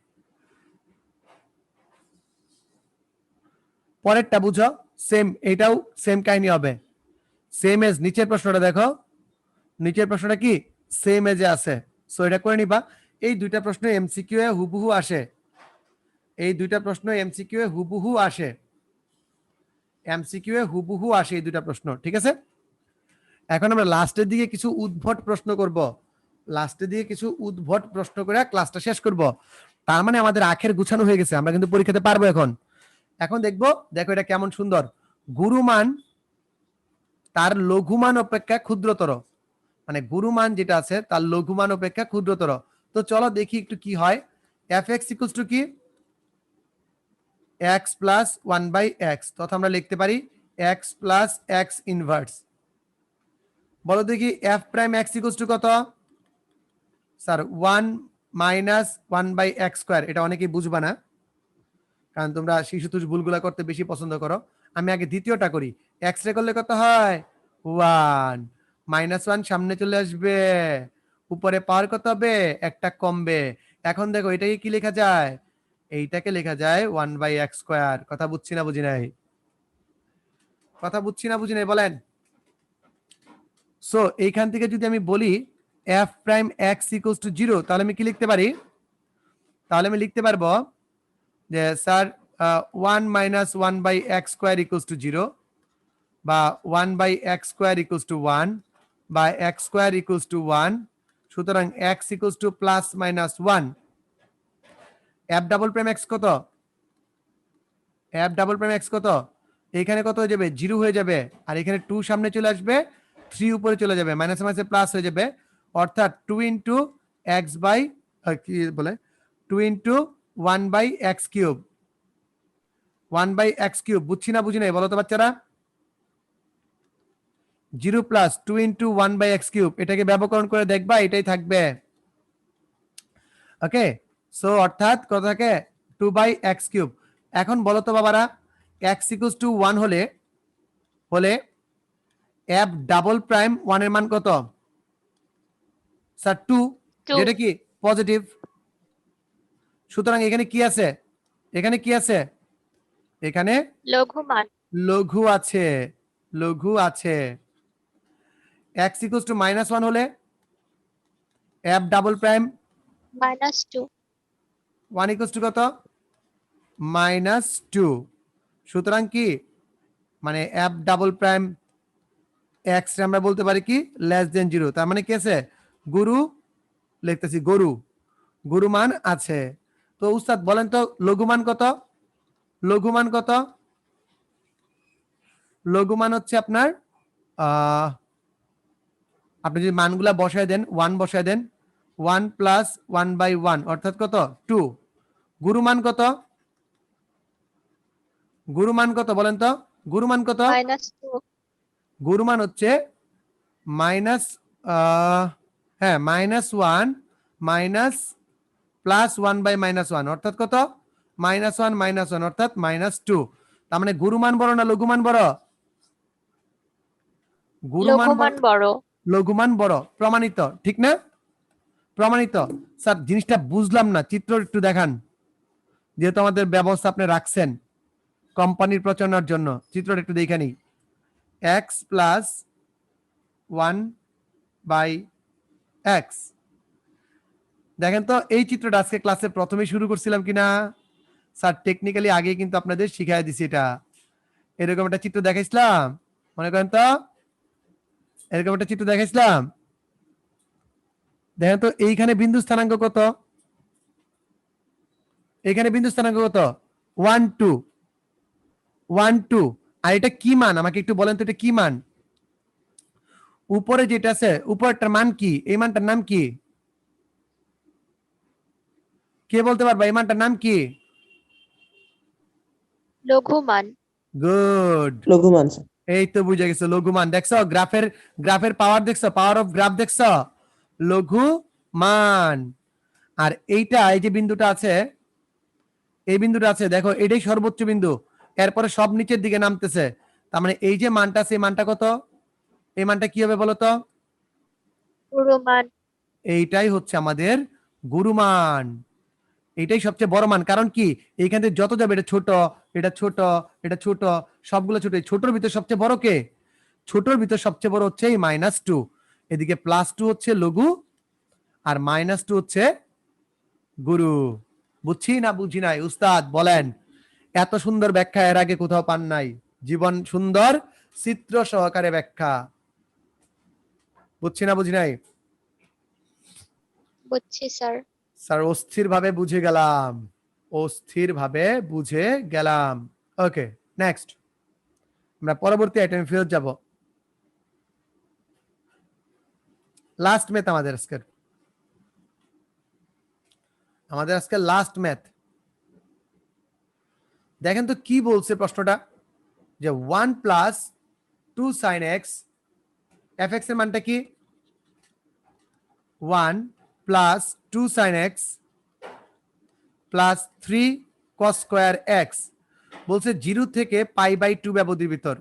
পরেরটা বুঝো, সেম, এটাও সেম কাহিনী হবে, সেম এজ। নিচের প্রশ্নটা দেখো, নিচের প্রশ্নটা কি সেম এজে আছে, সো এটা করে নিবা। এই দুইটা প্রশ্ন এমসিকিউ এ হুবহু আসে, এই দুইটা প্রশ্ন এমসিকিউ এ হুবহু আসে, এমসিকিউ এ হুবহু আসে এই দুইটা প্রশ্ন, ঠিক আছে? এখন আমরা লাস্টের দিকে কিছু উদ্ভট প্রশ্ন করব, লাস্টের দিকে কিছু উদ্ভট প্রশ্ন করে ক্লাসটা শেষ করব। তার মানে আমাদের আখের গুছানো হয়ে গেছে, আমরা কিন্তু পরীক্ষাতে পারবো এখন। এখন দেখবো, দেখো এটা কেমন সুন্দর। গুরুমান তার লঘুমান অপেক্ষা ক্ষুদ্রতর, মানে গুরুমান যেটা আছে তার লঘুমান অপেক্ষা ক্ষুদ্রতর। তো চলো দেখি একটু কি হয়। এফ এক্স ইকুয়ালস টু কি, এক্স প্লাস 1/x, তথা আমরা লিখতে পারি এক্স প্লাস এক্স ইনভার্স। বলো দেখি F prime X equals to কত? Sir 1 minus 1/x square. এটা অনেকেই বুঝবা না, কারণ তোমরা শিশুতুষ ভুলগুলা করতে বেশি পছন্দ করো। আমি আগে দ্বিতীয়টা করি, এক্স রে করলে কত হয়? 1 মাইনাস 1 সামনে চলে আসবে, উপরে পাওয়ার কত হবে? একটা কমবে। এখন দেখো এটাকে কি লেখা যায়? এইটাকে লেখা যায় 1/x স্কোয়ার। কথা বুঝছি না বুঝি নাই? কথা বুঝছি না বুঝি নাই বলেন? সো এইখান থেকে যদি আমি বলি F prime X equals two 0, তাহলে আমি কি লিখতে পারি? তাহলে আমি লিখতে পারবো যে sir 1 minus 1/x square equals to 0, বা 1/x স্কোয়ার ইকুয়ালস টু 1, বা x স্কোয়ার ইকুয়ালস টু 1। সুতরাং x equals two plus minus 1। F double prime x কত? এফ ডাবল প্রাইম এক্স কত? এখানে কত হয়ে যাবে? 0 হয়ে যাবে, আর এখানে 2 সামনে চলে আসবে, 3 উপরে চলে যাবে, মাইনাস মাইনাসে প্লাস হয়ে যাবে, অর্থাৎ 2 ইন্টু এক্স বাই, কি বলে, 2 into 1/x cube, 1/x cube. বুঝছি না বুঝি নাই বলো তো বাচ্চারা? 0 প্লাস 2 ইন্টু 1/x কিউব, এটাকে ব্যবকরণ করে দেখবা, এটাই থাকবে। ওকে, সো অর্থাৎ কত থাকে? 2/x cube. এখন বলো তো বাবারা, x ইকুয়ালস টু 1 হলে f ডাবল প্রাইম 1 এর মান কত? স্যার 2, 2. যেটা কি পজিটিভ। সুতরাং এখানে কি আছে? এখানে কি আছে? এখানে লঘুমান লঘু আছে, লঘু আছে। x ইকুয়ালস টু -1 হলে f double prime -2. 1 equals to কত? -2। সুতরাং কি, মানে f ডাবল প্রাইম x রে আমরা বলতে পারি কি লেস দেন 0, তার মানে কি আছে? গুরু লিখতেছি, গরু, গুরুমান আছে। তো উস্তাদ বলেন তো লঘুমান কত? লঘুমান কত? লঘুমান হচ্ছে আপনার আপনি যদি মানগুলা বসায় দেন, 1 বসায় দেন, 1 প্লাস 1/1 অর্থাৎ কত? 2। গুরুমান কত? গুরুমান কত বলেন তো? গুরুমান কত? -2. গুরুমান হচ্ছে মাইনাস, হ্যাঁ -1 মাইনাস প্লাস 1/-1 অর্থাৎ কত? -1 অর্থাৎ -2। তার মানে গুরুমান বড় না লঘুমান বড়? গুরুমান লঘুমান বড়। লঘুমান বড়, প্রমাণিত, ঠিক না? প্রমাণিত। স্যার জিনিসটা বুঝলাম না, চিত্র একটু দেখান, যেহেতু আমাদের ব্যবস্থা আপনি রাখছেন কোম্পানির প্রচারণার জন্য, চিত্রটা একটু দেখে নিই। X plus 1/x। দেখেন তো এই চিত্রটা আজকে ক্লাসে প্রথমে শুরু করছিলাম কিনা? স্যার টেকনিক্যালি আগে কিন্তু আপনাদের শিখাই দিছি এটা। এরকম একটা চিত্র দেখাইছিলাম, মনে করেন তো, এরকম একটা চিত্র দেখাইছিলাম। দেখেন তো এইখানে বিন্দু স্থানাঙ্ক কত? এখানে বিন্দু স্থানাঙ্ক কত? 1 2 1 2। আর এটা কি মান আমাকে একটু বলেন তো, এটা কি মান? উপরে যেটা আছে উপরটার মান কি? এই মানটার নাম কি? কে বলতে পারবা এই মানটার নাম কি? লঘুমান। গুড, লঘুমান স্যার। এই তো বুঝে গেছো লঘুমান। দেখছো গ্রাফের পাওয়ার, দেখছো পাওয়ার অফ গ্রাফ, দেখছো লঘুমান। আর এইটা এই যে বিন্দুটা আছে, এই বিন্দুটা আছে দেখো, এটাই সর্বোচ্চ বিন্দু, এরপরে সব নিচের দিকে নামতেছে। তার মানে এই যে মানটা আছে, এই মানটা কত? এই মানটা কি হবে বলো তো? গুরুমান। এইটাই হচ্ছে আমাদের গুরুমান, এটাই সবচেয়ে বড় মান। কারণ কি, এইখান থেকে যত যাবে এটা ছোট, এটা ছোট, এটা ছোট, সবগুলো ছোট। এই ছোটর ভিতর সবচেয়ে বড় কে? ছোটর ভিতর সবচেয়ে বড় হচ্ছে এই -2। এদিকে +2 হচ্ছে লঘু, আর -2 হচ্ছে গুরু। বুঝছি না বুঝি নাই? উস্তাদ বলেন। এত সুন্দর ব্যাখ্যা এর আগে কোথাও পান নাই। জীবন সুন্দর চিত্র সহকারে ব্যাখ্যা। বুঝছি না বুঝি নাই? বুঝছি স্যার। স্যার অস্থির ভাবে বুঝে গেলাম, অস্থির ভাবে বুঝে গেলাম। ওকে, নেক্সট আমরা পরবর্তী আইটেমে ফেরত যাব। লাস্ট ম্যাথ আমাদের আজকে লাস্ট ম্যাথ। দেখেন তো কি বলছে প্রশ্নটা, যে 1 প্লাস 2 sin x, fx এর মানটা কি? 1 plus 2 sin x plus 3 cos square x। বলছে 0 থেকে π/2 ব্যবধির ভিতর,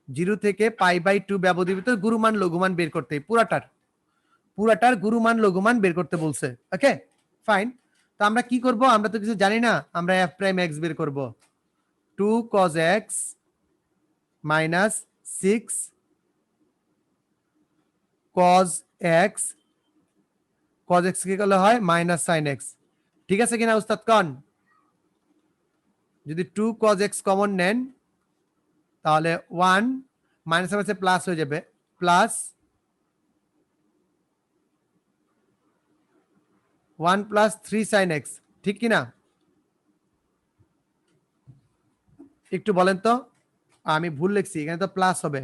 0 থেকে π/2 ব্যবধির ভিতর গুরুমান লঘুমান বের করতে, পুরাটার গুরুমান লঘুমান বের করতে বলছে। Okay fine. তো আমরা কি করব? আমরা তো কিছু জানি না, আমরা f প্রাইম x বের করব। 2 cos x minus 6 cos x, cos x কি করলে হয় মাইনাস sin x। ঠিক আছে কিনা উস্তাদ কন? যদি 2 cos x কমন নেন তাহলে 1 মাইনাস এর সাথে প্লাস হয়ে যাবে, প্লাস 1 প্লাস 3 sin x। ঠিক কিনা? একটু বলেন তো, আমি ভুল লিখছি, এখানে তো প্লাস হবে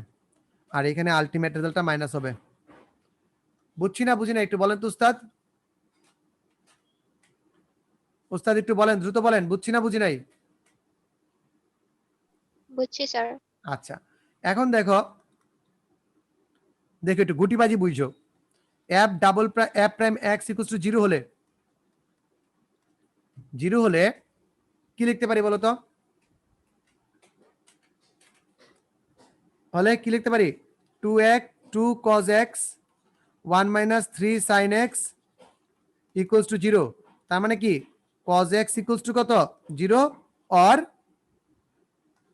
আর এখানে আলটিমেট রেজাল্টটা মাইনাস হবে। বুঝছি না বুঝি না একটু বলেন তো উস্তাদ। উস্তাদ একটু বলেন, দ্রুত বলেন, বুঝছি না বুঝি নাই? বুঝছি স্যার। আচ্ছা, এখন দেখো একটু গুটিবাজি বুঝছো। f prime x equals two 0 হলে, 0 হলে কি লিখতে পারি বলো তো? হলে কি লিখতে পারি? 2 cos x 1 minus 3 sin x equals to 0। তার মানে কি cos x equals to কত? 0, or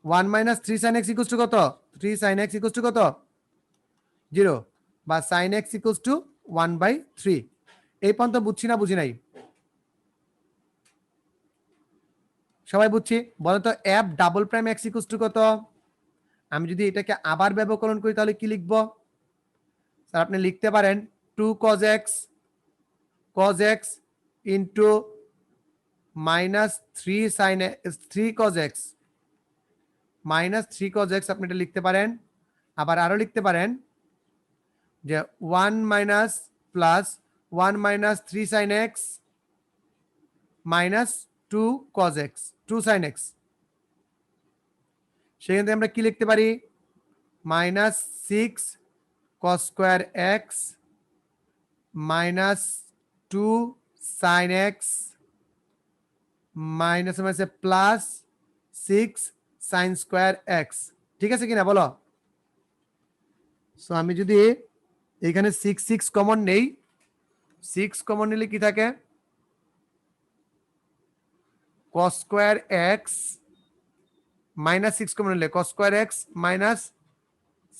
1 minus 3 sin x equals to কত? 3 sin x equals to কত? 0, বা sin x equals to 1/3। এই পর্যন্ত বুঝছি না বুঝি নাই? সবাই বুঝছি? বলো তো f double prime x equals to কত? আমি যদি এটাকে আবার ব্যবকলন করি তাহলে কি লিখবো? স্যার আপনি লিখতে পারেন 2 cos x into minus 3 sin 3 cos x minus 3 cos x, আপনি এটা লিখতে পারেন। আবার আরো লিখতে পারেন যে 1 minus plus 1 minus 3 sin x minus 2 cos x 2 sin x। সেখান থেকে আমরা কি লিখতে পারি? Minus 6 cos square x minus 2 sin x minus মাইনাসে প্লাস 6 sin স্কয়ার x। ঠিক আছে কিনা বলো? সো আমি যদি এখানে 6 কমন নেই, 6 কমন নিলে কি থাকে? cos square x minus 6 common নিলে cos square x minus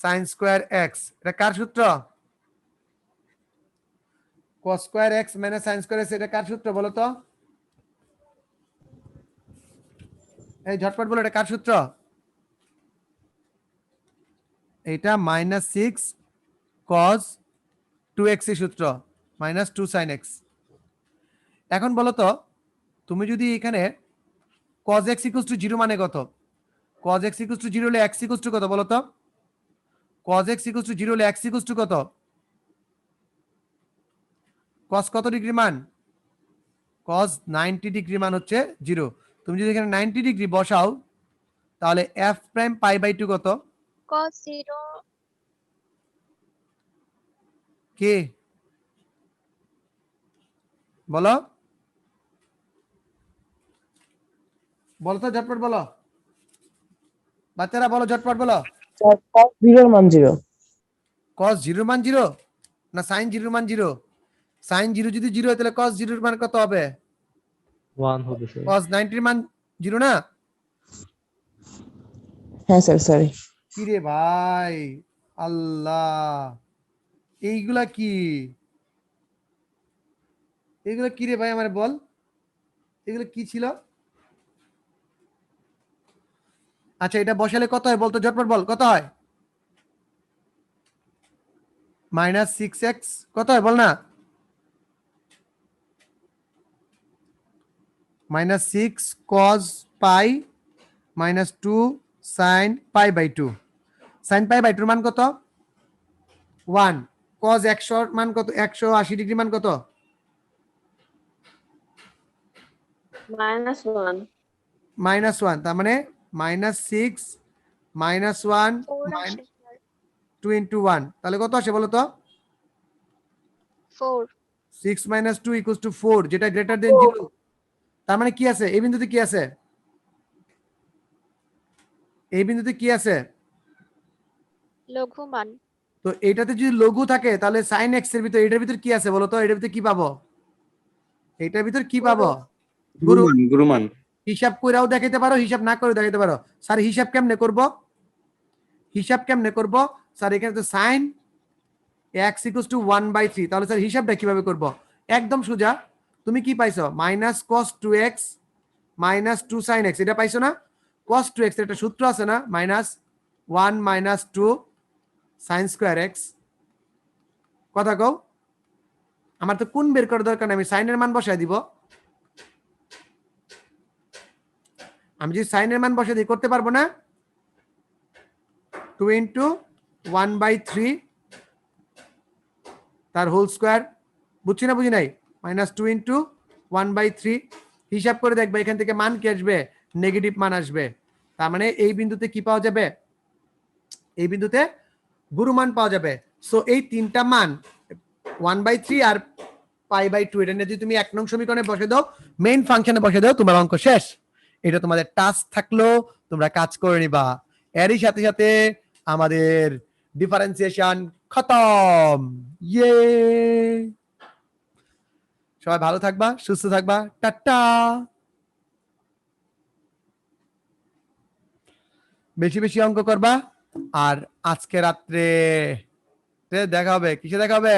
sine square x, এটা কার সূত্র? Cos square x minus sine square x, এটা কার সূত্র বলো তো? এই ঝটপট বলো, এটা কার সূত্র? এটা -6 cos 2x এর সূত্র, -2 sin x। এখন বলো তো, তুমি যদি এখানে cos x = 0 মানে কত? cos x = 0 হলে x = কত বলো তো? cos x = 0 হলে x = কত? cos কত ডিগ্রি মান? cos 90 ডিগ্রি মান হচ্ছে 0। তুমি যদি এখানে 90 ডিগ্রি বসাও তাহলে f প্রাইম পাই বাই 2 কত? cos 0 কি বলো, বলো তো ঝটপট বলো, বাচ্চারা বলো ঝটপট বলো। স্যার cos 0 মান 0। cos 0 মান 0 না sin 0 মান 0? sin 0 যদি 0 হয় তাহলে cos 0 এর মান কত হবে? 1 হবে স্যার। cos 90 এর মান 0 না? হ্যাঁ স্যার, সরি। কি রে ভাই, আল্লাহ, এইগুলা কি, এগুলো কি রে ভাই আমার বল, এগুলো কি ছিল? আচ্ছা এটা বসালে কত হয় বলতো, ঝটপট বল কত হয়? -6x কত হয় বল না? -6 cos pi -2 sin pi by 2। sin pi by 2 মান কত? 1। cos 100 এর মান কত? 180 ডিগ্রি মান কত? -1 -1, তার মানে -6 -1 4 আসে স্যার। 2 × 1, তাহলে কত আসে বলো তো? 4 6 - 2 = 4, যেটা গ্রেটার দেন 0। তার মানে কি আছে এই বিন্দুতে? কি আছে এই বিন্দুতে? কি আছে? লঘু মান। তো এটাতে যদি লঘু থাকে তাহলে sin x এর ভিতর, এটার ভিতর কি আছে বলো তো? এটার ভিতর কি পাবো? এটার ভিতর কি পাবো? গুরু গুরুমান হিসাব কইরাও দেখাইতে পারো, হিসাব না করেও দেখাইতে পারো। স্যার হিসাব কেমনে করব? হিসাব কেমনে করব স্যার? এখানে তো sin x = 1/3, তাহলে স্যার হিসাবটা কিভাবে করব? একদম সোজা। তুমি কি পাইছো? -cos 2x -2 sin x, এটা পাইছো না? cos 2x এর একটা সূত্র আছে না, -1 - 2 sin স্কয়ার x। কথা কও, আমার তো কোন বের করার দরকার নেই, আমি সাইনের মান বসায় দিব। আমি যদি সাইনের মান বসায় দিই করতে পারবো না? 2 × 1/3 তার হোল স্কয়ার, বুঝছি না বুঝি নাই? -2 × 1/3, হিসাব করে দেখবে এখান থেকে মান কি আসবে? নেগেটিভ মান আসবে। তার মানে এই বিন্দুতে কি পাওয়া যাবে? এই বিন্দুতে গুরু মান পাওয়া যাবে। সো এই তিনটা মান 1/3 আর π/2, এটা নিয়ে যদি তুমি 1 নং সমীকরণে বসে দাও, মেইন ফাংশনে বসে দাও, তোমার অঙ্ক শেষ। এটা তোমাদের টাস্ক থাকলো, তোমরা কাজ করে নিবা। এরই সাথে সাথে আমাদের ডিফারেন্সিয়েশন খতম। ইয়ে, সবাই ভালো থাকবা, সুস্থ থাকবা, টাটা। বেশি বেশি অঙ্ক করবা, আর আজকে রাত্রে দেখা হবে। কিসে দেখা হবে?